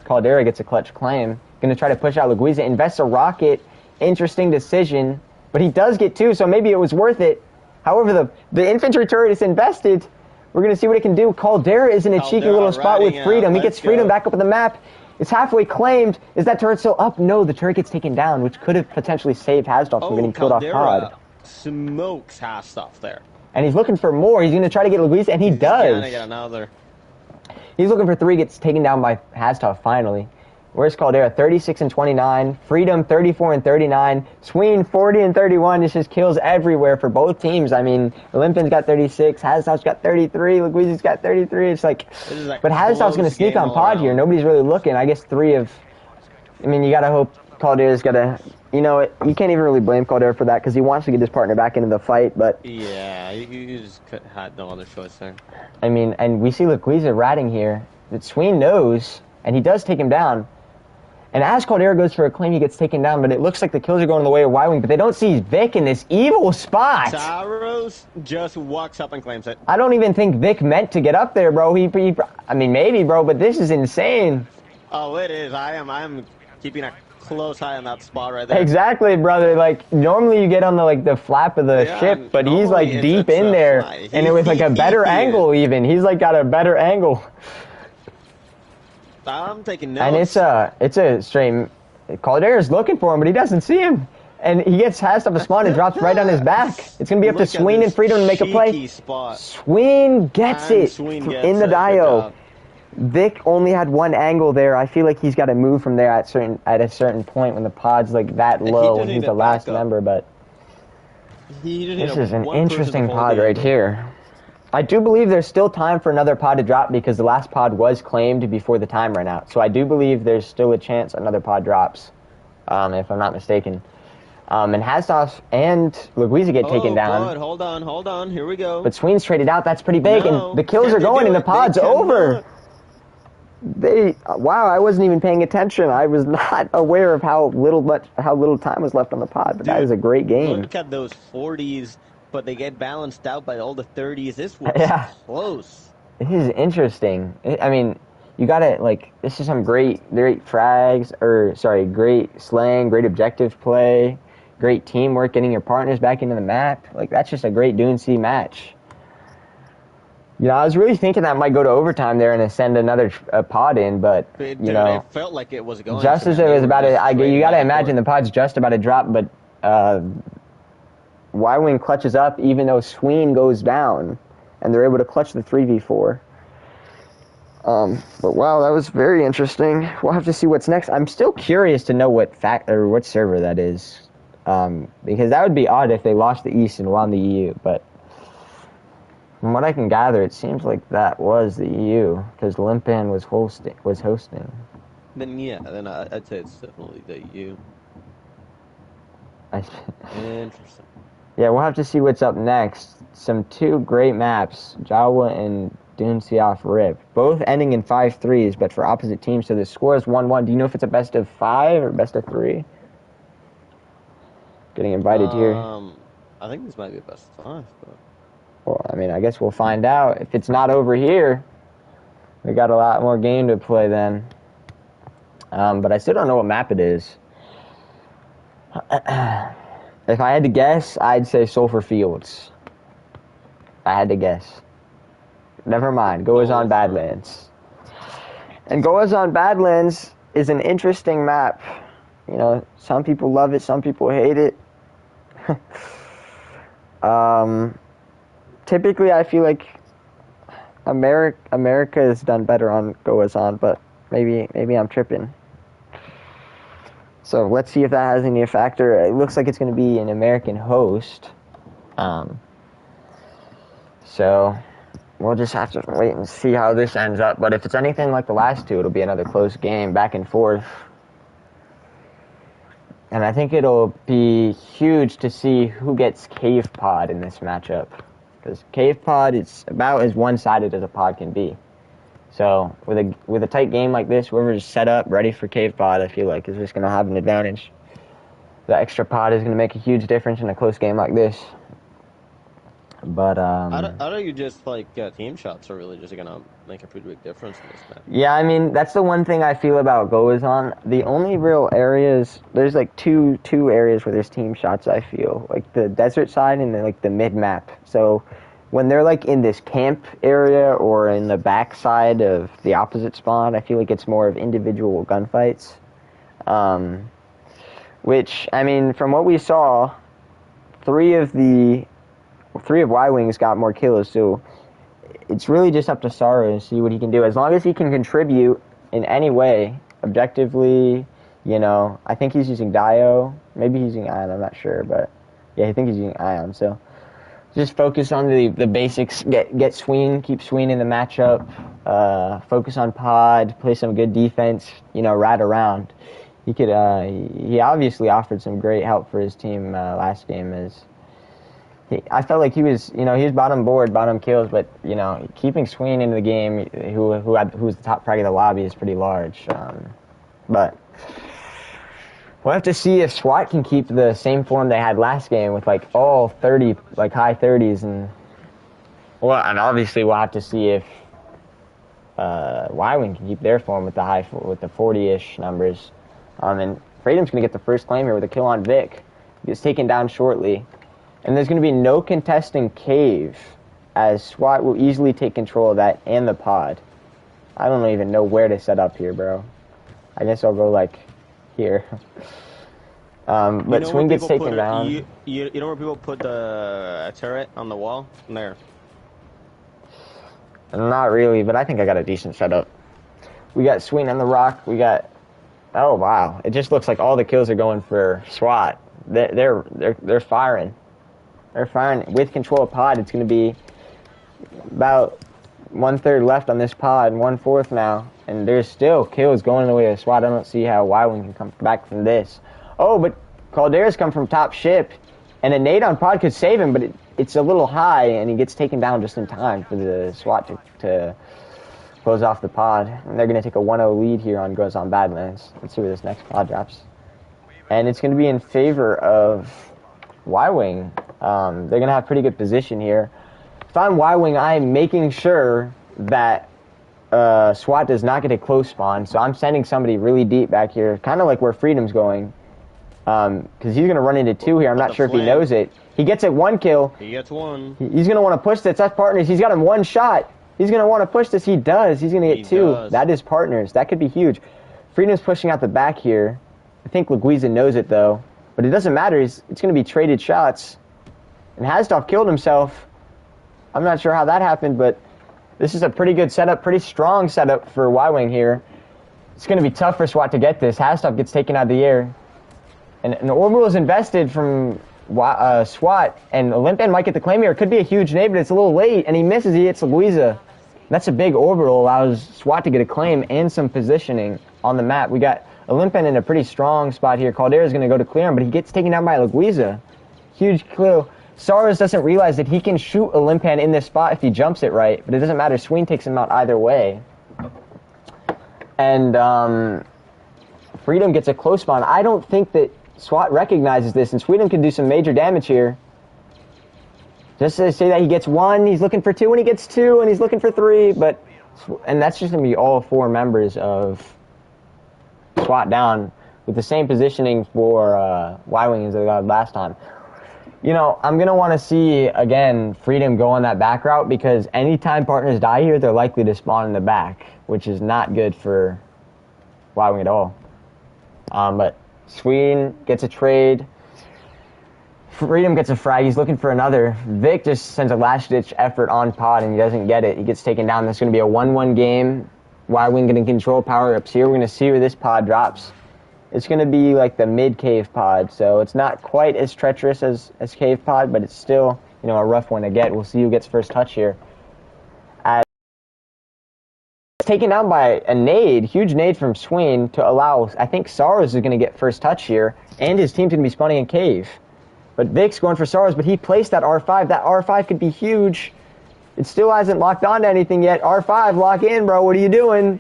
Caldeira gets a clutch claim. Going to try to push out Luguiza, invests a rocket. Interesting decision. But he does get 2, so maybe it was worth it. However, the infantry turret is invested. We're going to see what it can do. Caldeira is in a cheeky little spot with Freedom. He gets Freedom back up on the map. It's halfway claimed. Is that turret still up? No, the turret gets taken down, which could have potentially saved Haztov from getting killed off pod. Smokes Haztov there. And he's looking for more. He's going to try to get Luguiza, and he does. He's going to get another. He's looking for 3, gets taken down by Haztov finally. Where's Caldeira? 36 and 29. Freedom 34 and 39. Sween 40 and 31. It's just kills everywhere for both teams. I mean, Olympian's got 36. Haztov's got 33. Luguiza's got 33. It's like but Haztov's going to sneak on pod here. Nobody's really looking. I guess 3 of... I mean, you got to hope Caldeira's got to... You can't even really blame Caldeira for that because he wants to get his partner back into the fight, but... Yeah, you just had no other choice there. I mean, and we see Luguiza ratting here that Sween knows, and he does take him down. And as Caldeira goes for a claim, he gets taken down, but it looks like the kills are going the way of Y-Wing, but they don't see Vic in this evil spot. Sorrows just walks up and claims it. I don't even think Vic meant to get up there, bro. I mean, maybe, bro, but this is insane. Oh, it is. I am keeping a close eye on that spot right there. Exactly, brother. Normally you get on the flap of the ship, but he's deep in there, and it was a better angle even. He's got a better angle. I'm taking notes. And it's a straight... Caldeira's looking for him, but he doesn't see him. And he gets Haztov a spawn and drops right on his back. It's going to be up to Sween and Freedom to make a play. Sween gets it in the Dio. Vic only had one angle there. I feel like he's got to move from there at a certain point when the pod's that low when he's the last member, but this is an interesting pod right here. I do believe there's still time for another pod to drop because the last pod was claimed before the time ran out. So I do believe there's still a chance another pod drops, if I'm not mistaken. And Haztov and Luguiza get taken down. God. Hold on, here we go. But Sween's traded out, that's pretty big, and the kills are going and the pod's over. Wow, I wasn't even paying attention. I was not aware of how little time was left on the pod, but that is a great game. Look at those 40s. But they get balanced out by all the 30s. This was close. This is interesting. I mean, you gotta, this is some great frags, great slang, great objective play, great teamwork, getting your partners back into the map. That's just a great Dune C match. I was really thinking that might go to overtime there and send another pod in, but, it felt like it was going just as it was about to, you gotta imagine the pod's just about to drop, but, Y-Wing clutches up even though Sween goes down, and they're able to clutch the 3v4. But wow, that was very interesting. We'll have to see what's next. I'm still curious to know what server that is, because that would be odd if they lost the East and won the EU, but from what I can gather, it seems like that was the EU, because Limpan was hosting. Then yeah, then I'd say it's definitely the EU. Interesting. Yeah, we'll have to see what's up next. Some two great maps, Jawa and Dune Siaf Rip, both ending in 5-3s, but for opposite teams. So the score is 1-1. Do you know if it's a best of 5 or best of 3? Getting invited here. I think this might be a best of 5. But... Well, I mean, I guess we'll find out. If it's not over here, we got a lot more game to play then. But I still don't know what map it is. If I had to guess, I'd say Sulphur Fields. I had to guess. Never mind. Goazon Badlands. And Goazon Badlands is an interesting map. You know, some people love it, some people hate it. Typically, I feel like America has done better on Goazon, but maybe I'm tripping. So let's see if that has any factor. It looks like it's going to be an American host. So we'll just have to wait and see how this ends up. But if it's anything like the last two, it'll be another close game, back and forth. And I think it'll be huge to see who gets Cave Pod in this matchup. Because Cave Pod is about as one-sided as a pod can be. So with a tight game like this, whoever's set up, ready for Cave Pod, I feel like is just going to have an advantage. The extra pod is going to make a huge difference in a close game like this. But how do you just like team shots are really just going to make a pretty big difference in this match? Yeah, I mean that's the one thing I feel about Goazon. The only real areas there's like two areas where there's team shots. I feel like the desert side and the mid map. So when they're like in this camp area or in the back side of the opposite spawn, I feel like it's more of individual gunfights. Which I mean, from what we saw, three of Y-Wings got more kills, so it's really just up to Saru to see what he can do. As long as he can contribute in any way, objectively, you know, I think he's using Dio. Maybe he's using Ion, I'm not sure, but yeah, I think he's using Ion, so just focus on the basics, get Sween, keep Sween in the matchup, focus on pod, play some good defense, you know, rat around. He obviously offered some great help for his team last game I felt like he was bottom board, bottom kills, but, you know, keeping Sween into the game, who was the top frag of the lobby, is pretty large. But we'll have to see if Swat can keep the same form they had last game with, like, all 30, like, high 30s. And obviously we'll have to see if Y-Wing can keep their form with the 40-ish numbers. And Freedom's going to get the first claim here with a kill on Vic. He gets taken down shortly. And there's going to be no contesting Cave, as SWAT will easily take control of that and the pod. I don't even know where to set up here, bro. I guess I'll go, like, here. But Swing gets taken down. You know where people put the turret on the wall? There. Not really, but I think I got a decent setup. We got Swing on the rock. We got... Oh, wow. It just looks like all the kills are going for SWAT. They're firing. They're firing with control of pod. It's going to be about 1/3 left on this pod and 1/4 now. And there's still kills going the way of SWAT. I don't see how Y-Wing can come back from this. Oh, but Caldera's come from top ship. And a nade on pod could save him, but it's a little high, and he gets taken down just in time for the SWAT to close off the pod. And they're going to take a 1-0 lead here on Goes on Badlands. Let's see where this next pod drops. And it's going to be in favor of Y-Wing. They're going to have pretty good position here. If I'm Y-Wing, I'm making sure that SWAT does not get a close spawn. So I'm sending somebody really deep back here, kind of like where Freedom's going. Because he's going to run into 2 here. I'm not sure if he knows it. He gets it 1 kill. He gets 1. He's going to want to push this. That's partners. He's got him 1 shot. He's going to want to push this. He does. He's going to get 2. That is partners. That could be huge. Freedom's pushing out the back here. I think Laguiza knows it, though. But it doesn't matter. It's going to be traded shots. And Hasdorf killed himself. I'm not sure how that happened, but this is a pretty good setup, pretty strong setup for Y-Wing here. It's going to be tough for SWAT to get this. Hasdorf gets taken out of the air. And an orbital is invested from SWAT, and Olympian might get the claim here. It could be a huge nade, but it's a little late, and he misses. He hits Laguiza. That's a big orbital, allows SWAT to get a claim and some positioning. on the map. We got Olympian in a pretty strong spot here. Caldera's going to go to clear him, but he gets taken down by Laguiza. Huge clue. Saros doesn't realize that he can shoot Olympian in this spot if he jumps it right, but it doesn't matter. Sween takes him out either way. And Freedom gets a close spawn. I don't think that Swat recognizes this, and Freedom can do some major damage here. Just to say that he gets 1, he's looking for 2, and he gets 2, and he's looking for 3, and that's just going to be all 4 members of SWAT down with the same positioning for Y-Wing as they got last time. You know, I'm going to want to see, again, Freedom go on that back route because anytime partners die here, they're likely to spawn in the back, which is not good for Y-Wing at all. But Sween gets a trade. Freedom gets a frag. He's looking for another. Vic just sends a last-ditch effort on pod, and he doesn't get it. He gets taken down. This is going to be a 1-1 game. Y-Wing getting control power-ups here. We're going to see where this pod drops. It's going to be like the mid-cave pod, so it's not quite as treacherous as cave pod, but it's still, you know, a rough one to get. We'll see who gets first touch here. Taken down by a nade, huge nade from Sween to allow, I think Saros is going to get first touch here, and his team's going to be spawning in cave. But Vic's going for Saros, but he placed that R5. That R5 could be huge. It still hasn't locked on to anything yet. R5, lock in, bro. What are you doing?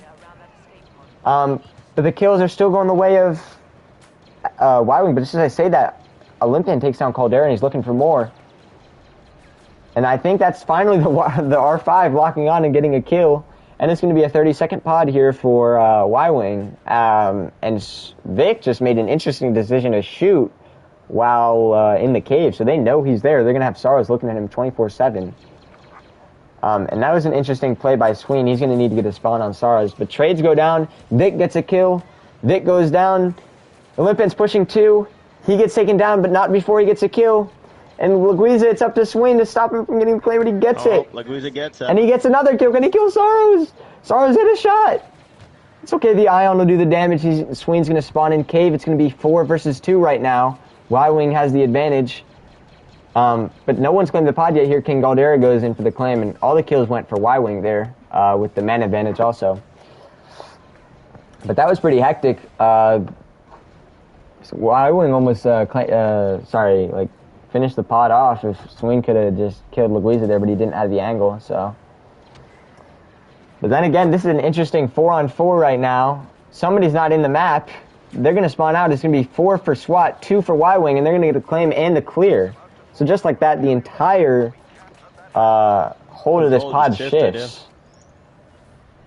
But the kills are still going the way of Y-Wing. But just as I say that, Olympian takes down Caldera, and he's looking for more. And I think that's finally the R5 locking on and getting a kill. And it's going to be a 30-second pod here for Y-Wing. And Vic just made an interesting decision to shoot while in the cave. So they know he's there. They're going to have Saros looking at him 24/7. And that was an interesting play by Sween. He's going to need to get a spawn on Saros. But trades go down. Vic gets a kill. Vic goes down. Olympian's pushing 2. He gets taken down, but not before he gets a kill. And Laguiza, it's up to Sween to stop him from getting the play, but he gets it. Laguiza gets it. And he gets another kill. Can he kill Saros? Saros hit a shot. It's okay. The Ion will do the damage. Sween's going to spawn in cave. It's going to be 4 versus 2 right now. Y-Wing has the advantage. But no one's claimed the pod yet here. King Caldera goes in for the claim, and all the kills went for Y-Wing there with the man advantage also. But that was pretty hectic. So Y-Wing almost, finished the pod off. If Sween could have just killed Laguiza there, but he didn't have the angle, so. But then again, this is an interesting 4-on-4 right now. Somebody's not in the map. They're going to spawn out. It's going to be 4 for SWAT, 2 for Y-Wing, and they're going to get the claim and the clear. So just like that, the entire hold of this pod shifts.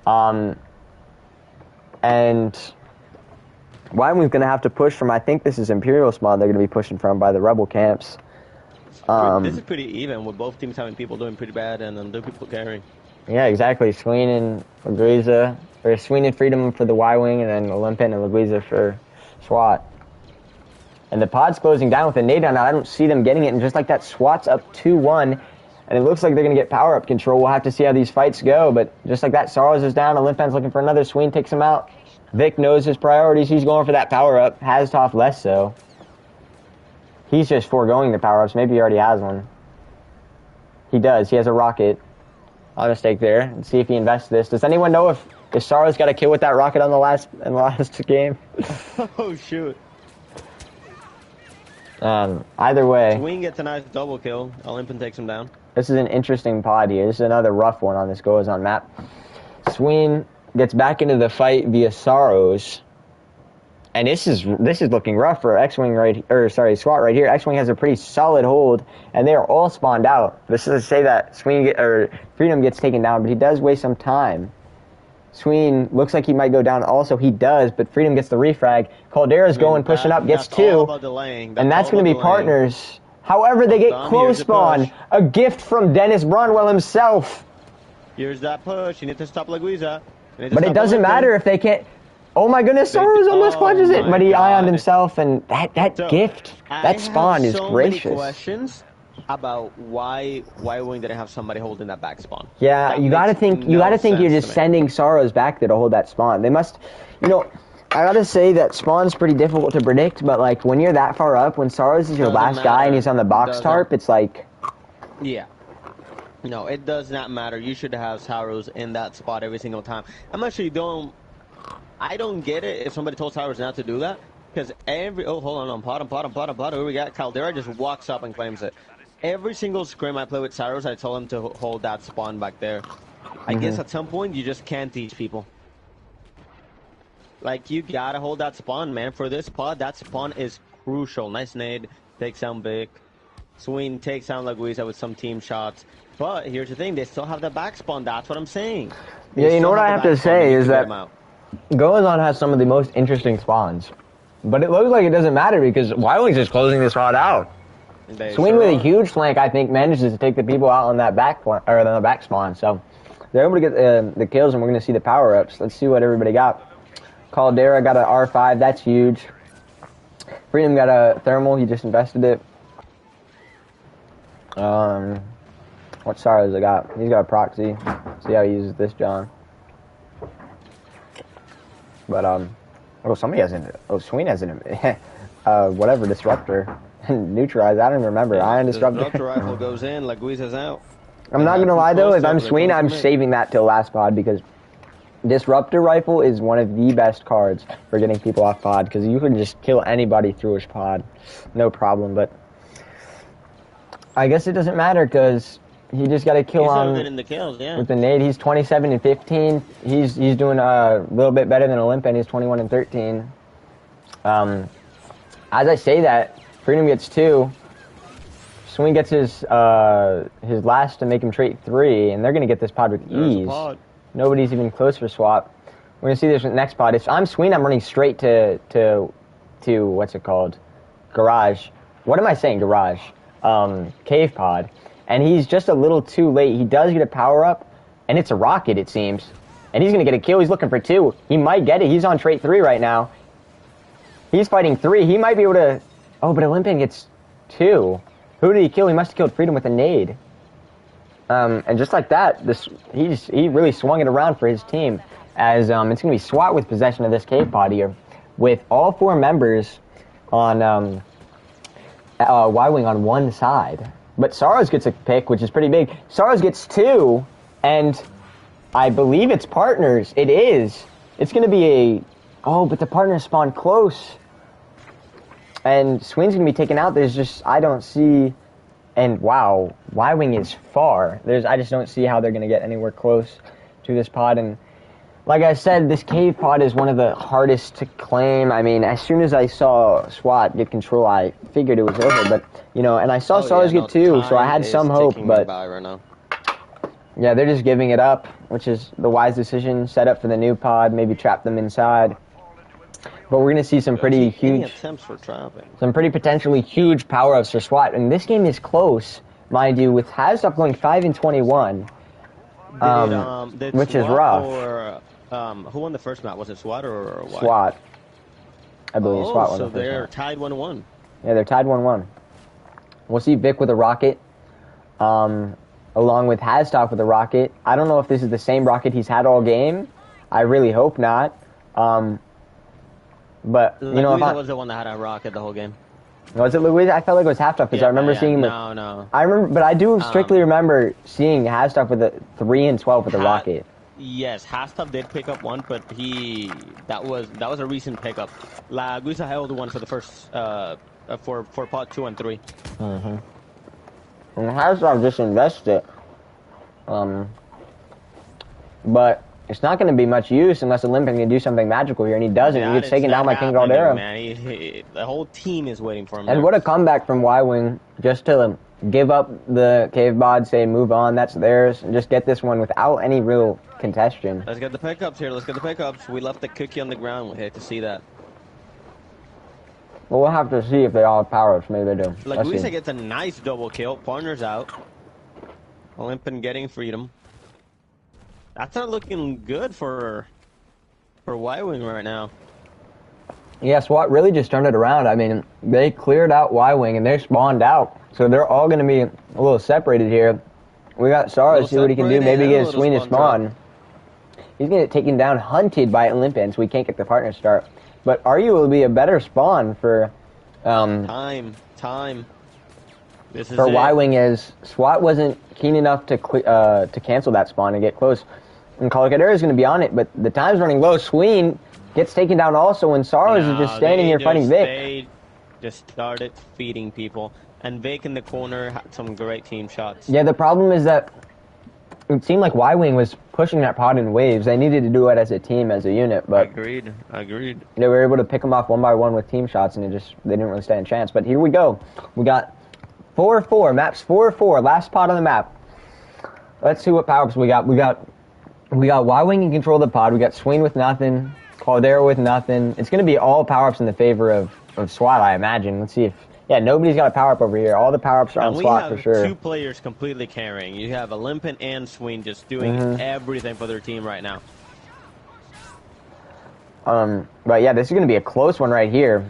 Yeah. And Y-Wing's going to have to push from, I think this is Imperial spawn they're going to be pushing from by the Rebel camps. This is pretty even with both teams having people doing pretty bad and other people carrying. Yeah, exactly. Sween and Laguiza, or Sween and Freedom for the Y-Wing, and then Olympian and Laguiza for SWAT. And the pod's closing down with a nade on. I don't see them getting it, and just like that, SWAT's up 2-1, and it looks like they're going to get power-up control. We'll have to see how these fights go, but just like that, Saros is down. Olympian's looking for another. Sween takes him out. Vic knows his priorities. He's going for that power-up. Haztov less so. He's just foregoing the power-ups. Maybe he already has one. He does. He has a rocket. I'll mistake there and see if he invests this. Does anyone know if Saros got a kill with that rocket on the last game? Oh, shoot. Either way. Sween gets a nice double kill. Olympian takes him down. This is an interesting pod here. This is another rough one on this goes-on map. Sween gets back into the fight via Saros. And this is looking rough for X-Wing SWAT right here. X-Wing has a pretty solid hold, and they are all spawned out. This is to say that Freedom gets taken down, but he does waste some time. Sween looks like he might go down also. He does, but Freedom gets the refrag. Caldera's going, pushing up, gets 2. And that's going to be partners. However, they get close spawn. A gift from Dennis Bronwell himself. Here's that push. You need to stop Laguiza. But it doesn't matter if they can't. Oh my goodness, Saros almost clutches it, but he ioned himself, and that gift, that spawn is gracious. Many questions about why Y-Wing didn't have somebody holding that back spawn. Yeah, you gotta think you're just sending Saros back there to hold that spawn. They must, I gotta say that spawn's pretty difficult to predict, but like when you're that far up, when Saros is your last guy and he's on the box tarp, it's like. Yeah. No, it does not matter. You should have Saros in that spot every single time. I'm actually don't I don't get it if somebody told Cyrus not to do that. Because hold on, pot. Who we got? Caldera just walks up and claims it. Every single scrim I play with Cyrus, I tell him to hold that spawn back there. I guess at some point, you just can't teach people. Like, you gotta hold that spawn, man. For this pod, that spawn is crucial. Nice nade, takes down Vic. Sween takes down Laguisa with some team shots. But here's the thing, they still have the back spawn. That's what I'm saying. Yeah, you know what I have to say is that Goazon has some of the most interesting spawns. But it looks like it doesn't matter because Y-Wing's just closing this spot out. Swing with a huge flank, I think, manages to take the people out on that back or on the back spawn. So they're able to get the kills, and we're going to see the power-ups. Let's see what everybody got. Caldera got an R5. That's huge. Freedom got a thermal. He just invested it. What Saros I got? He's got a proxy. See how he uses this, John. But oh, somebody has an. Oh, Sween has an. Whatever disruptor. Neutralize. I don't even remember. Iron disruptor. Disruptor rifle goes in. Laguiza's out. I'm not gonna lie though. If I'm Sween, I'm saving that till last pod because disruptor rifle is one of the best cards for getting people off pod because you can just kill anybody through his pod, no problem. But I guess it doesn't matter because he just got a kill in the kills, yeah. with the nade. He's 27 and 15. He's doing a little bit better than Olympian. He's 21 and 13. As I say that, Freedom gets 2. Swing gets his last to make him trade 3, and they're gonna get this pod with ease. Nobody's even close for Swat. We're gonna see this next pod. If I'm Sween, I'm running straight to what's it called? Garage. What am I saying? Garage. Cave pod. And he's just a little too late. He does get a power up, and it's a rocket, it seems. And he's gonna get a kill. He's looking for 2. He might get it. He's on trait 3 right now. He's fighting 3. He might be able to. Oh, but Olympian gets 2. Who did he kill? He must have killed Freedom with a nade. And just like that, he really swung it around for his team. As it's going to be Swat with possession of this cave pod here, with all 4 members on Y-Wing on one side. But Saros gets a pick, which is pretty big. Saros gets 2, and I believe it's partners. It is. It's going to be a. Oh, but the partners spawn close. And Sween's going to be taken out. There's just, I don't see, and wow, Y-Wing is far. I just don't see how they're going to get anywhere close to this pod. And like I said, this cave pod is one of the hardest to claim. I mean, as soon as I saw SWAT get control, I figured it was over. But, you know, and I saw Stars get 2, so I had some hope. But yeah, they're just giving it up, which is the wise decision. Set up for the new pod, maybe trap them inside. But we're going to see some pretty huge attempts for trapping. Some pretty potentially huge power-ups for SWAT. And this game is close, mind you, with Hazdup going 5 and 21, which is rough. Or, who won the first map? Was it SWAT or what? SWAT. I believe SWAT won the first so they're map. tied 1-1. Yeah, they're tied 1-1. We'll see Vic with a rocket, along with Hazdup with a rocket. I don't know if this is the same rocket he's had all game. I really hope not. But, you know, Luisa was the one that had a rocket the whole game. Was it Luisa? I felt like it was Half-Stuff because I remember seeing him. No. I remember, but I do strictly remember seeing Half-Stuff with a 3 and 12 with a rocket. Yes, Half-Stuff did pick up one, but that was a recent pickup. Luisa held one for the first for pot 2 and 3. And Half-Stuff just invested. But it's not going to be much use unless Olympic can do something magical here, and he doesn't. He gets taken down by King Caldera. The whole team is waiting for him. And what a comeback from Y-Wing, just to give up the cave bod, say move on, that's theirs, and just get this one without any real contestation. Let's get the pickups here. Let's get the pickups. We left the cookie on the ground. We hate to see that. Well, we'll have to see if they all have power-ups. Maybe they do. Luisa gets a nice double kill. Partners out. Olympian getting freedom. That's not looking good for Y-Wing right now. Yeah, SWAT really just turned it around. I mean, they cleared out Y-Wing and they spawned out. So they're all going to be a little separated here. We got Sarah, see what he can do. Maybe get a Sween to spawn. He's going to get taken down, hunted by Olympian, so we can't get the partner start. But arguably be a better spawn for... Time. This is for Y-Wing is SWAT wasn't keen enough to cancel that spawn and get close. And Caldera is going to be on it, but the time's running low. Sween gets taken down also when Sorrows is just standing here fighting Vic. They just started feeding people. And Vic in the corner had some great team shots. Yeah, the problem is that it seemed like Y-Wing was pushing that pod in waves. They needed to do it as a team, as a unit, but... Agreed. They were able to pick them off one by one with team shots, and they didn't really stand a chance. But here we go. We got 4-4, maps 4-4, last pod on the map. Let's see what power-ups we got. We got Y-Wing in control of the pod. We got Sween with nothing, Caldera with nothing. It's going to be all power-ups in the favor of SWAT, I imagine. Let's see if... Yeah, nobody's got a power-up over here. All the power-ups are on SWAT for sure. We have two players completely carrying. You have Olympian and Sween just doing everything for their team right now. But yeah, this is going to be a close one right here.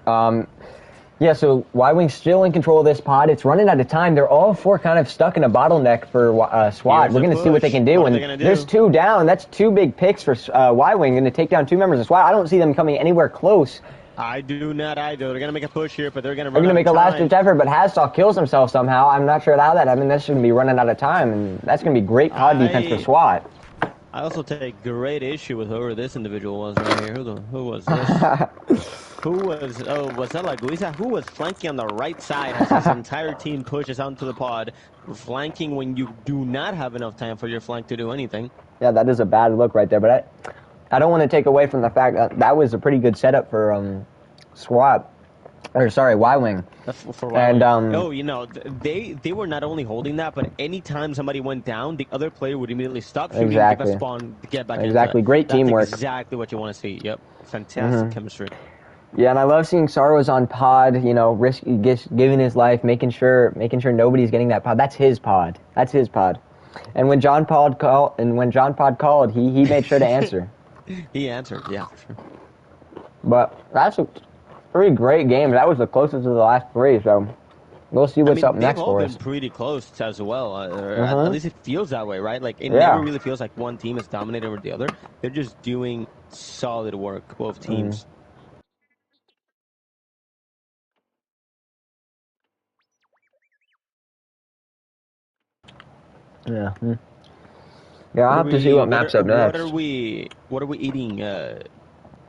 Yeah, so Y-Wing's still in control of this pod. It's running out of time. They're all four kind of stuck in a bottleneck for SWAT. We're going to see what they can do. And there's two down. That's two big picks for Y-Wing. Going to take down two members of SWAT. I don't see them coming anywhere close. I do not either. They're going to make a push here, but they're going to run They're going to make a last-ditch effort, but Hasdall kills himself somehow. I'm not sure how that happened. That's going to be running out of time, and that's going to be great pod defense for SWAT. I also take great issue with whoever this individual was right here. Who was this? Was that like Luisa? Who was flanking on the right side as his entire team pushes onto the pod, flanking when you do not have enough time for your flank to do anything? Yeah, that is a bad look right there, but I don't want to take away from the fact that that was a pretty good setup for SWAT. Or sorry, Y-Wing. For Y-Wing. And they were not only holding that, but anytime somebody went down, the other player would immediately stop shooting, give a spawn, get back in. Exactly, great teamwork. That's exactly what you want to see. Yep, fantastic chemistry. Yeah, and I love seeing Sorrows on pod. Giving his life, making sure nobody's getting that pod. That's his pod. And when John Pod called, he made sure to answer. He answered, yeah, for sure. But that's a pretty great game. That was the closest of the last three, so we'll see what's up next for us. They've all been pretty close as well. At least it feels that way, right? Like, it never really feels like one team is dominating over the other. They're just doing solid work, both teams. Yeah. Yeah, I'll have to see what maps up next. What are we eating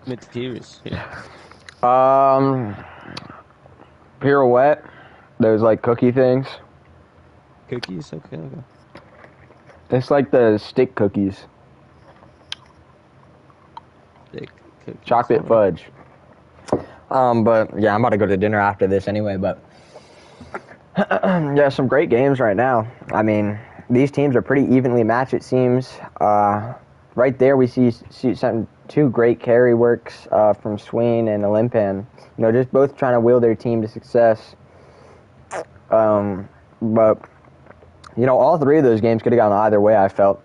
mid-tiers here? Pirouette. Those like cookie things. Cookies? Okay. It's like the stick cookies. Stick cookies. Chocolate fudge. But yeah, I'm about to go to dinner after this anyway, but yeah, some great games right now. I mean, these teams are pretty evenly matched, it seems. Right there, we see two great carry works from Sween and Olympian. Just both trying to will their team to success. But all three of those games could have gone either way, I felt.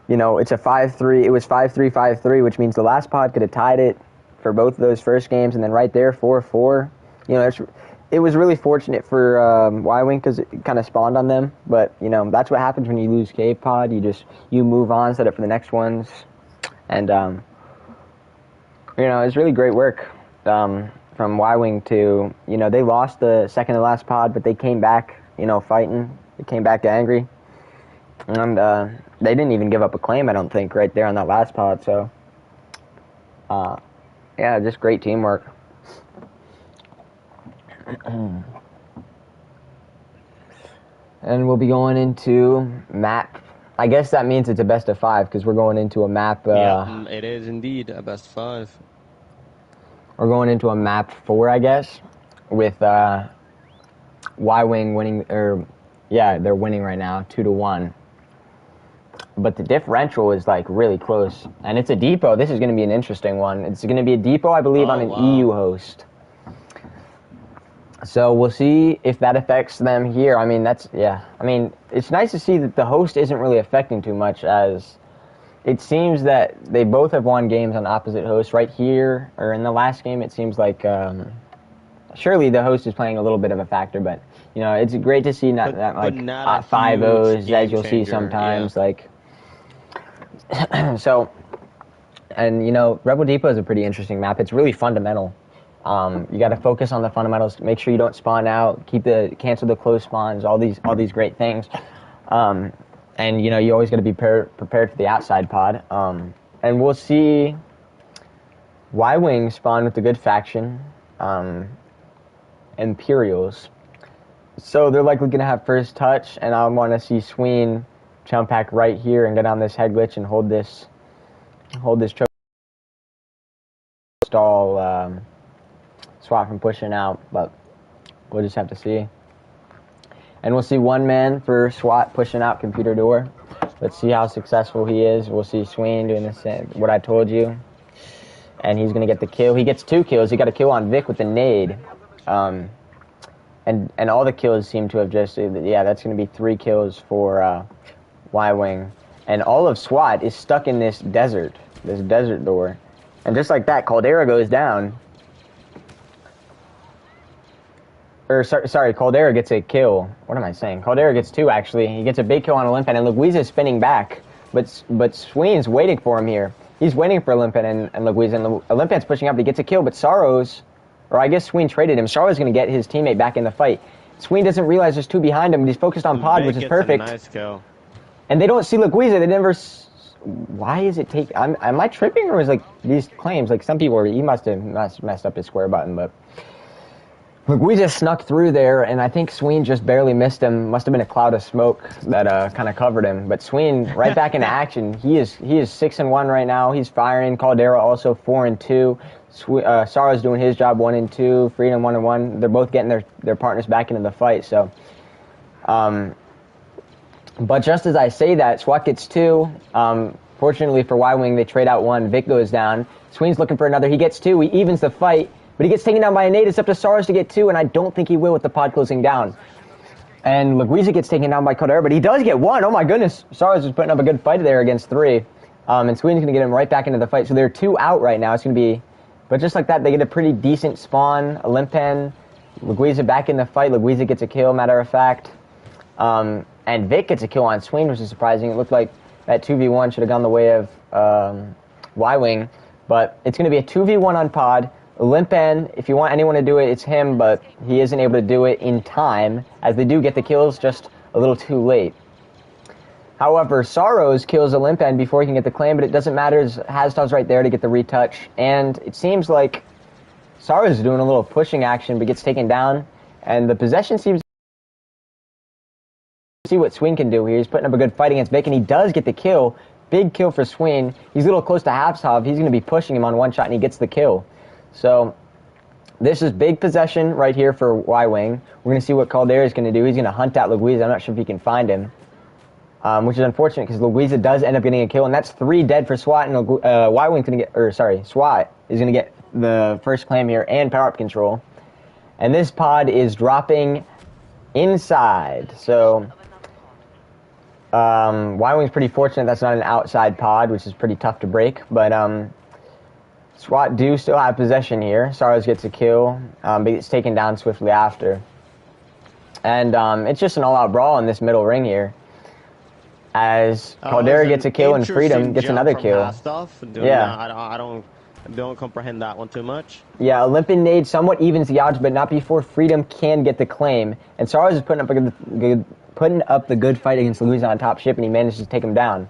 It's a 5-3. It was 5-3, 5-3, which means the last pod could have tied it for both of those first games, and then right there, 4-4. It was really fortunate for Y-Wing because it kind of spawned on them. But, that's what happens when you lose Cave Pod. You move on, set up for the next ones. And, it's really great work from Y-Wing to, they lost the second to last pod, but they came back, fighting. They came back angry. And they didn't even give up a claim, I don't think, right there on that last pod. So, yeah, just great teamwork. And we'll be going into map. I guess that means it's a best of 5 because we're going into a map. Yeah, it is indeed a best of 5. We're going into a map 4, I guess, with Y-Wing winning. They're winning right now, 2-1. But the differential is like really close, and it's a depot. This is going to be an interesting one. It's going to be a depot, I believe, on an EU host. So we'll see if that affects them here. I mean, it's nice to see that the host isn't really affecting too much, as it seems that they both have won games on opposite hosts. Right here, or in the last game, it seems like surely the host is playing a little bit of a factor, but it's great to see not 5-0s as you'll see sometimes. So, and Rebel Depot is a pretty interesting map. It's really fundamental. You got to focus on the fundamentals. Make sure you don't spawn out. Cancel the close spawns. All these great things. And you always got to be prepared for the outside pod. And we'll see Y-Wing spawned with the good faction, Imperials. So they're likely going to have first touch, and I want to see Sween jump back right here and get on this head glitch and hold this choke stall Swat from pushing out, but we'll just have to see. And we'll see one man for Swat pushing out computer door. Let's see how successful he is. We'll see Sween doing the same, what I told you. And he's going to get the kill. He gets 2 kills. He got a kill on Vic with the nade. And all the kills seem to have just, yeah, that's going to be 3 kills for Y-Wing. And all of SWAT is stuck in this desert door. And just like that, Caldera goes down. Or, sorry, Caldera gets a kill. What am I saying? Caldera gets 2, actually. He gets a big kill on Olympian, and Luguiza is spinning back. But Sween's waiting for him here. He's waiting for Olympian and Luguiza, and Olympian's pushing up. He gets a kill, but Sorrows, or I guess Sween traded him. Sorrows is going to get his teammate back in the fight. Sween doesn't realize there's 2 behind him, but he's focused on Pod, which is perfect. A nice kill. And they don't see Luguiza. They never... Why is it take... Am I tripping, or is like these claims, like some people, he must have messed up his square button, but... Luguiza snuck through there, and I think Sween just barely missed him. Must have been a cloud of smoke that kind of covered him. But Sween right back into action. He is 6-1 right now. He's firing. Caldera also 4-2. Sorrow's doing his job 1-2. Freedom 1-1. They're both getting their partners back into the fight. So, but just as I say that, SWAT gets 2. Fortunately for Y-Wing, they trade out 1. Vic goes down. Sween's looking for another. He gets 2. He evens the fight. But he gets taken down by a nade. It's up to Sorrows to get 2, and I don't think he will with the pod closing down. And Luguiza gets taken down by Caldera, but he does get 1. Oh my goodness. Sorrows is putting up a good fight there against 3. And Sween's going to get him right back into the fight. So they're 2 out right now. It's going to be... But just like that, they get a pretty decent spawn. Olympian, Luguiza back in the fight. Luguiza gets a kill, matter of fact. And Vic gets a kill on Sween, which is surprising. It looked like that 2v1 should have gone the way of Y-Wing. But it's going to be a 2v1 on pod. Olympian, if you want anyone to do it, it's him, but he isn't able to do it in time, as they do get the kills just a little too late. However, Sorrows kills Olympian before he can get the claim, but it doesn't matter, Hastov's right there to get the retouch, and it seems like Sorrows is doing a little pushing action, but gets taken down, and the possession seems to see what Sween can do here. He's putting up a good fight against Vic, and he does get the kill. Big kill for Sween. He's a little close to Hastov. He's going to be pushing him on one shot, and he gets the kill. So, this is big possession right here for Y-Wing. We're going to see what Caldera is going to do. He's going to hunt out Luguiza. I'm not sure if he can find him, which is unfortunate because Luguiza does end up getting a kill, and that's 3 dead for SWAT, and Y-Wing's going to get, or sorry, SWAT is going to get the first claim here and power-up control. And this pod is dropping inside. So, Y-Wing's pretty fortunate that's not an outside pod, which is pretty tough to break, but, SWAT do still have possession here. Sorrows gets a kill, but gets taken down swiftly after. And it's just an all-out brawl in this middle ring here. As Caldera gets a kill and Freedom gets another kill. I don't comprehend that one too much. Yeah, Olympian nade somewhat evens the odds, but not before Freedom can get the claim. And Sorrows is putting up the good fight against Luguiza on top ship, and he manages to take him down.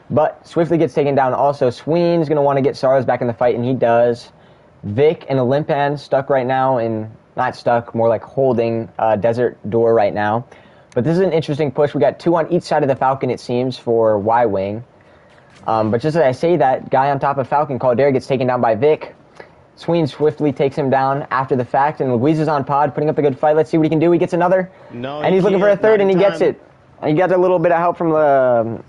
But swiftly gets taken down also. Sween's going to want to get Sorrows back in the fight, and he does. Vic and Olympian stuck right now in, not stuck, more like holding desert door right now. But this is an interesting push. We got 2 on each side of the Falcon, it seems, for Y-Wing. But just as I say that, guy on top of Falcon, Caldera, gets taken down by Vic. Sween swiftly takes him down after the fact, and Luguiza's on pod, putting up a good fight. Let's see what he can do. He gets another. No, and he's looking for a third, and he gets it. He got a little bit of help from the...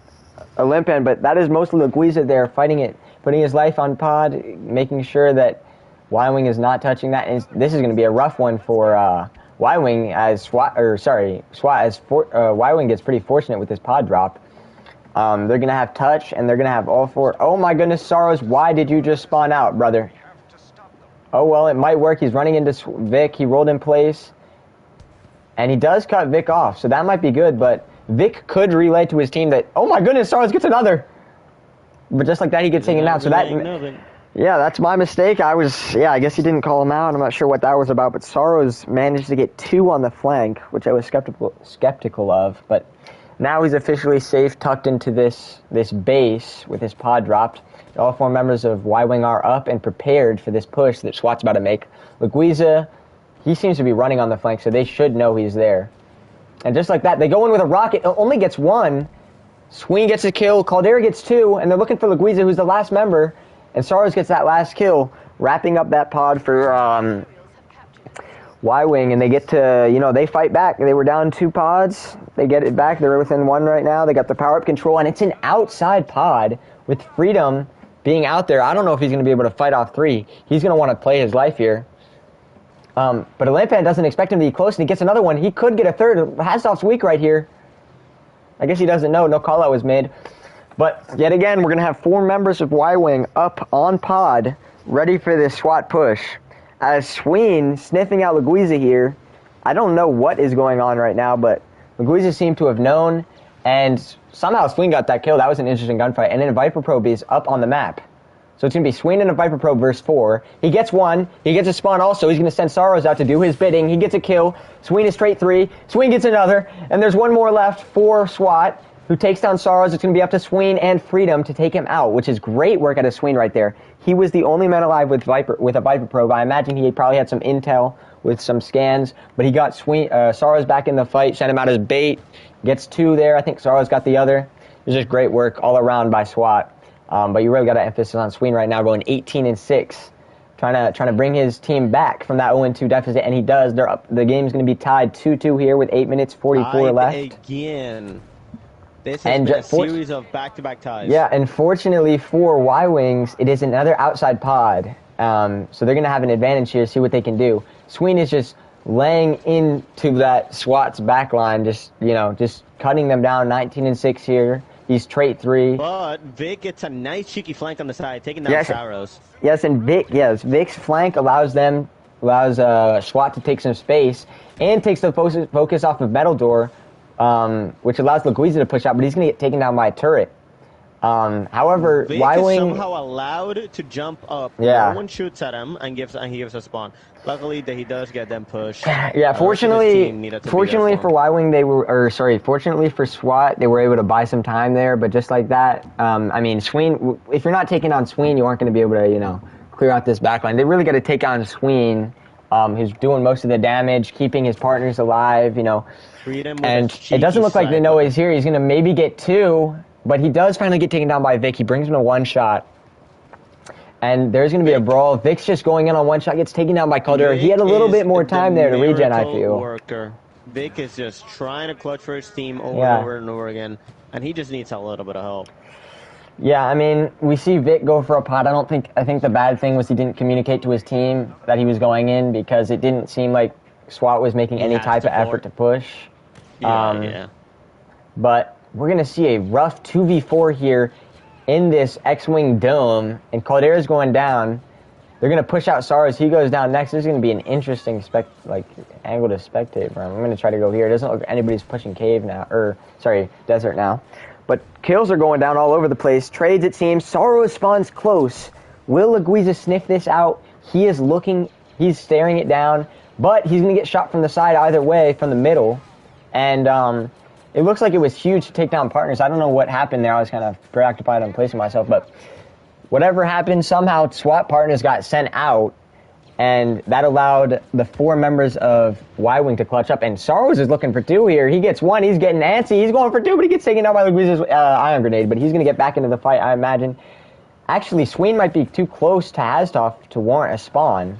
Olympian, but that is mostly Luguiza there fighting it, putting his life on pod, making sure that Y-Wing is not touching that. And this is going to be a rough one for Y-Wing as Y-Wing gets pretty fortunate with this pod drop. They're going to have touch, and they're going to have all 4. Oh my goodness, Sorrows, why did you just spawn out, brother? Oh well, it might work. He's running into Vic. He rolled in place, and he does cut Vic off, so that might be good, but Vic could relay to his team that, oh my goodness, Sorrows gets another. But just like that, he gets taken out. So that, yeah, that's my mistake. I guess he didn't call him out. I'm not sure what that was about. But Sorrows managed to get 2 on the flank, which I was skeptical of. But Now he's officially safe, tucked into this base with his pod dropped. All 4 members of Y-Wing are up and prepared for this push that Swat's about to make. Laguiza, he seems to be running on the flank, so they should know he's there. And just like that, they go in with a rocket. It only gets 1. Sween gets a kill, Caldera gets 2, and they're looking for Laguiza, who's the last member. And Saros gets that last kill, wrapping up that pod for Y-Wing, and they get to, they fight back. They were down 2 pods. They get it back. They're within 1 right now. They got the power-up control, and it's an outside pod with Freedom being out there. I don't know if he's going to be able to fight off 3. He's going to want to play his life here. But Lampan doesn't expect him to be close, and he gets another one. He could get a third. Hastov's weak right here. I guess he doesn't know. No call-out was made. But yet again, we're going to have 4 members of Y-Wing up on pod, ready for this SWAT push. As Sween sniffing out Laguiza here, I don't know what is going on right now, but Laguiza seemed to have known, and somehow Sween got that kill. That was an interesting gunfight. And then a Viper Probe is up on the map. So it's going to be Sween and a Viper Probe versus 4. He gets 1. He gets a spawn also. He's going to send Saros out to do his bidding. He gets a kill. Sween is straight 3. Sween gets another. And there's 1 more left for SWAT, who takes down Saros. It's going to be up to Sween and Freedom to take him out, which is great work out of Sween right there. He was the only man alive with a Viper Probe. I imagine he probably had some intel with some scans, but he got Saros back in the fight, sent him out as bait. Gets 2 there. I think Saros got the other. It was just great work all around by SWAT. But you really got to emphasis on Sween right now, going 18-6, trying to bring his team back from that 0-2 deficit, and he does. They're up. The game's going to be tied 2-2 here with 8 minutes 44 left. Again. This has been a series of back-to-back ties. Yeah, and fortunately for Y-Wings, it is another outside pod. So they're going to have an advantage here, see what they can do. Sween is just laying into that SWAT's backline, just cutting them down 19-6 here. He's trait 3. But Vic gets a nice cheeky flank on the side, taking down Saros. Yes, and Vic's flank allows SWAT to take some space and takes the focus off of Metal Door, which allows Laguiza to push out, but he's going to get taken down by a turret. However, Vic Y-Wing is somehow allowed to jump up. Yeah. No one shoots at him, and he gives a spawn. Luckily, that he does get them pushed. Yeah, fortunately for Y-Wing, fortunately for SWAT, they were able to buy some time there. But just like that, Sween. If you're not taking on Sween, you aren't going to be able to, clear out this backline. They really got to take on Sween, who's doing most of the damage, keeping his partners alive. And it doesn't look like they know he's here. He's going to maybe get 2. But he does finally get taken down by Vic. He brings him to 1 shot. And there's going to be a brawl. Vic's just going in on 1 shot, gets taken down by Caldera. He had a little bit more time there to regen, I feel. Worker. Vic is just trying to clutch for his team over and over again. And he just needs a little bit of help. Yeah, we see Vic go for a pod. I think the bad thing was he didn't communicate to his team that he was going in, because it didn't seem like SWAT was making any type of effort to push. Yeah. But we're going to see a rough 2v4 here in this X-Wing dome, and Caldera's going down. They're going to push out Saros. He goes down next. This is going to be an interesting angle to spectate from. I'm going to try to go here. It doesn't look like anybody's pushing desert now. But kills are going down all over the place. Trades, it seems. Saros spawns close. Will Laguiza sniff this out? He is looking. He's staring it down. But he's going to get shot from the side either way, from the middle. And it looks like it was huge to take down partners. I don't know what happened there. I was kind of preoccupied on placing myself. But whatever happened, somehow SWAT partners got sent out. And that allowed the 4 members of Y-Wing to clutch up. And Saros is looking for 2 here. He gets 1. He's getting antsy. He's going for 2, but he gets taken down by Laguiza's ion grenade. But he's going to get back into the fight, I imagine. Actually, Sween might be too close to Hasdov to warrant a spawn.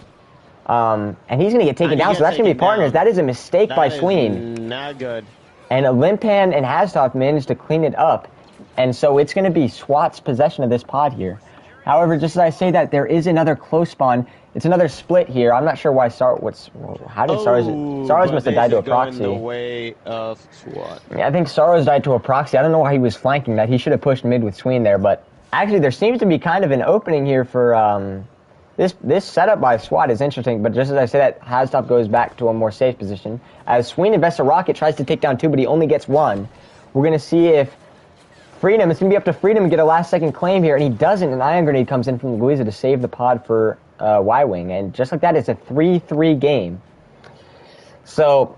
And he's going to get taken down, so that's going to be partners. That is a mistake by Sween. Not good. And Limpan and Hasdov managed to clean it up. And so it's going to be SWAT's possession of this pod here. However, just as I say that, there is another close spawn. It's another split here. I'm not sure why Saros must have died to a proxy. The way of SWAT. Yeah, I think Saros died to a proxy. I don't know why he was flanking that. He should have pushed mid with Sween there. But actually, there seems to be kind of an opening here for this setup by SWAT is interesting. But just as I say that, Hasdov goes back to a more safe position. As Sween invests a rocket, tries to take down 2, but he only gets 1. We're going to see if Freedom, it's going to be up to Freedom to get a last-second claim here, and he doesn't. An ion grenade comes in from Laguiza to save the pod for Y-Wing, and just like that, it's a 3-3 game. So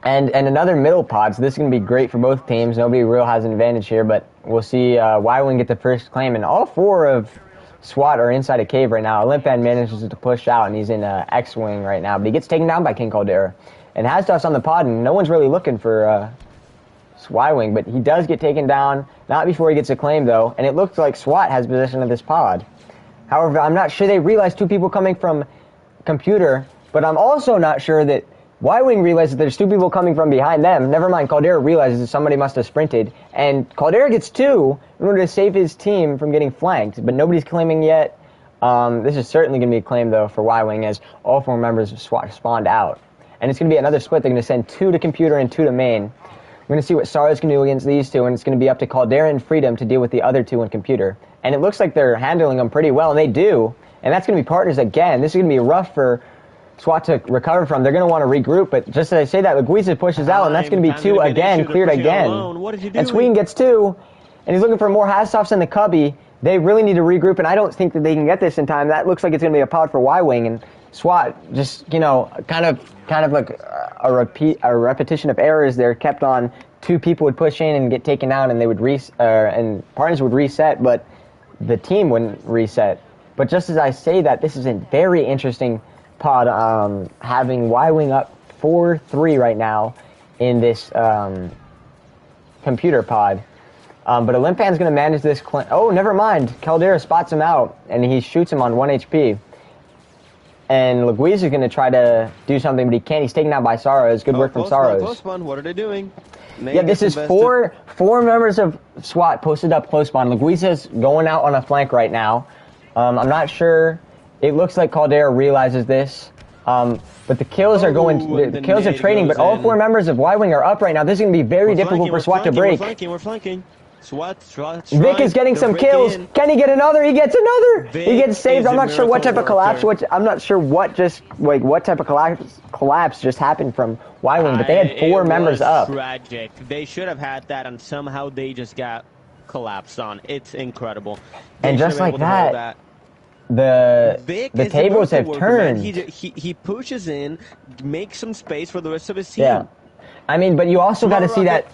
And another middle pod, so this is going to be great for both teams. Nobody real has an advantage here, but we'll see Y-Wing get the first claim. And all 4 of SWAT are inside a cave right now. Olympian manages to push out, and he's in X-Wing right now. But he gets taken down by King Caldera. And Hasduf's on the pod, and no one's really looking for Y-Wing, but he does get taken down. Not before he gets a claim, though. And it looks like SWAT has possession of this pod. However, I'm not sure they realize 2 people coming from computer, but I'm also not sure that Y-Wing realizes there's 2 people coming from behind them. Never mind, Caldera realizes that somebody must have sprinted. And Caldera gets 2 in order to save his team from getting flanked. But nobody's claiming yet. This is certainly going to be a claim, though, for Y-Wing as all 4 members of SWAT spawned out. And it's going to be another split. They're going to send 2 to computer and 2 to main. We're going to see what Saros can do against these 2. And it's going to be up to Caldera and Freedom to deal with the other 2 in computer. And it looks like they're handling them pretty well. And they do. And that's going to be partners again. This is going to be rough for SWAT to recover from. They're going to want to regroup, but just as I say that, Luguiza pushes out, and that's going to be 2 again, cleared again. And Sweden gets 2, and he's looking for more Hasdufs in the cubby. They really need to regroup, and I don't think that they can get this in time. That looks like it's going to be a pod for Y-Wing, and SWAT just, kind of like a repetition of errors there, kept on 2 people would push in and get taken out, and they would and partners would reset, but the team wouldn't reset. But just as I say that, this is a very interesting pod, having Y-Wing up 4-3 right now in this computer pod. But Olympian's going to manage this. Oh, never mind. Caldera spots him out, and he shoots him on 1 HP. And Luguiza is going to try to do something, but he can't. He's taken out by Saros. Good work from Saros. Close spawn. What are they doing? Yeah, this is four members of SWAT posted up close spawn. Luguiza's going out on a flank right now. I'm not sure. It looks like Caldera realizes this. But the kills are going. The kills are trading. But all 4 members of Y-Wing are up right now. This is going to be very difficult for SWAT to break. We're flanking. SWAT. Vic is getting some kills. Can he get another? He gets another. He gets saved. I'm not sure what type of collapse. I'm not sure what type of collapse just happened from Y-Wing. But they had 4 members up. Tragic. They should have had that, and somehow they just got collapsed on. It's incredible. And just like that. The tables have turned. He pushes in, makes some space for the rest of his team. Yeah, I mean, but you also got to see that.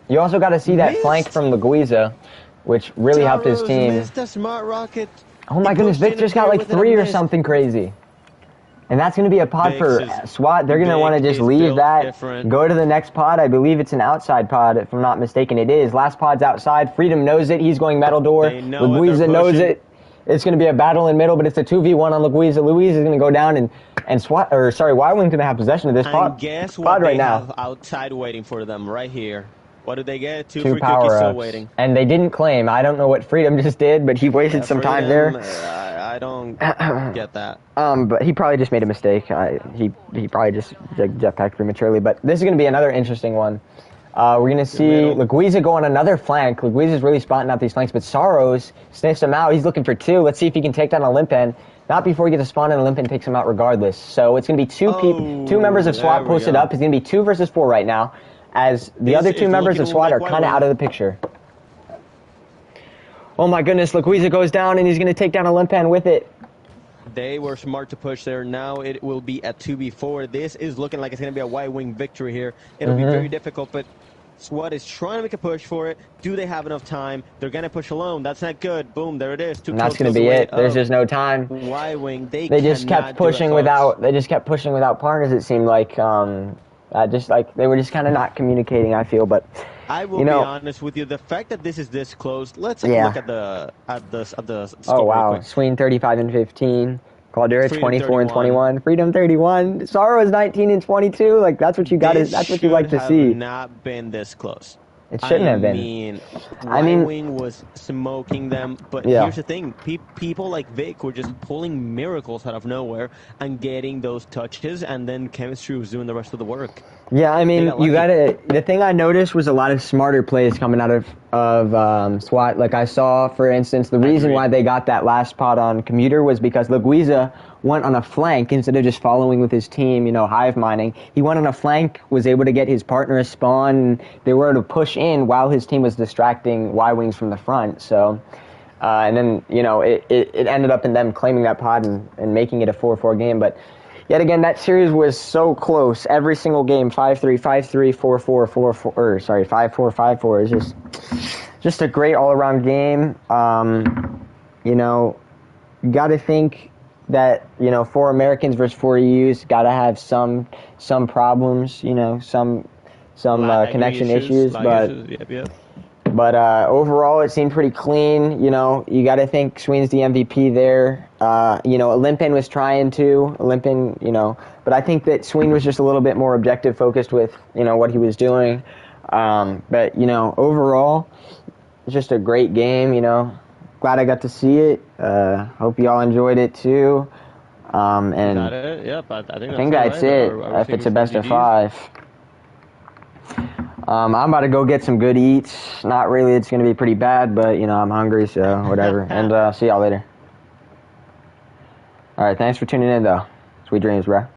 You also got to see that flank from Luguiza, which really helped his team. Missed a smart rocket. Oh my goodness, Vic just got like 3 or something crazy. And that's going to be a pod for SWAT. They're going to want to just leave that, go to the next pod. I believe it's an outside pod, if I'm not mistaken. It is. Last pod's outside. Freedom knows it. He's going metal door. Luguiza knows it. It's going to be a battle in middle, but it's a 2v1 on Luguiza. Luguiza is going to go down and Y-Wing's going to have possession of this pod, guess what right they now. Have outside waiting for them right here. What did they get? 2 free power cookies ups. Still waiting. And they didn't claim. I don't know what Freedom just did, but he wasted some time there. I don't get that. But he probably just made a mistake. He probably just jetpacked prematurely. But this is going to be another interesting one. We're going to see Luguiza go on another flank. Luguiza's really spotting out these flanks, but Saros sniffs him out. He's looking for 2. Let's see if he can take down Olympian. Not before he gets a spawn, and Olympian takes him out regardless. So it's going to be 2 members of SWAT posted up. It's going to be 2 versus 4 right now, as the other 2 members of SWAT are kind of out of the picture. Oh my goodness, Luguiza goes down, and he's going to take down Olympian with it. They were smart to push there. Now it will be a 2v4. This is looking like it's going to be a Y-Wing victory here. It'll be very difficult, but SWAT is trying to make a push for it. Do they have enough time? They're going to push alone. That's not good. Boom, there it is. And that's going to be it. There's just no time. Y-Wing, they just kept pushing without partners, it seemed like. They were just kind of not communicating, I feel, but I will be honest with you. The fact that this is this close, let's take a look at the score. Oh wow, Sween 35 and 15, Caldera 24 and 21, Freedom 31, Saros 19 and 22. Like that's what you got. That's what you like to see. Not been this close. It shouldn't have been. Y-Wing was smoking them, but here's the thing. People like Vic were just pulling miracles out of nowhere and getting those touches, and then Chemistry was doing the rest of the work. Yeah, I mean, the thing I noticed was a lot of smarter plays coming out of SWAT. Like I saw, for instance, the reason why they got that last pot on commuter was because Luguiza went on a flank instead of just following with his team, hive mining. He went on a flank, was able to get his partner a spawn, and they were able to push in while his team was distracting Y-Wings from the front. So, and then, it ended up in them claiming that pod and making it a 4-4 game. But Yet again, that series was so close. Every single game, 5-3, 5-3, 4-4, 4-4, or sorry, 5-4, 5-4 is just a great all-around game. You know, you got to think that, you know, 4 Americans versus 4 EUs got to have some problems, you know, some connection issues, but Yep. But overall, it seemed pretty clean. You know, you got to think Sween's the MVP there. You know, Olympian was trying to. Olympian, you know, but I think that Sween was just a little bit more objective focused with, you know, what he was doing. But, you know, overall, it's just a great game, you know. Glad I got to see it. Hope you all enjoyed it too. And got it. Yep, I think that's it. If it's a best of 5. I'm about to go get some good eats. Not really, it's going to be pretty bad, but, you know, I'm hungry, so whatever. And see y'all later. All right, thanks for tuning in, though. Sweet dreams, bro.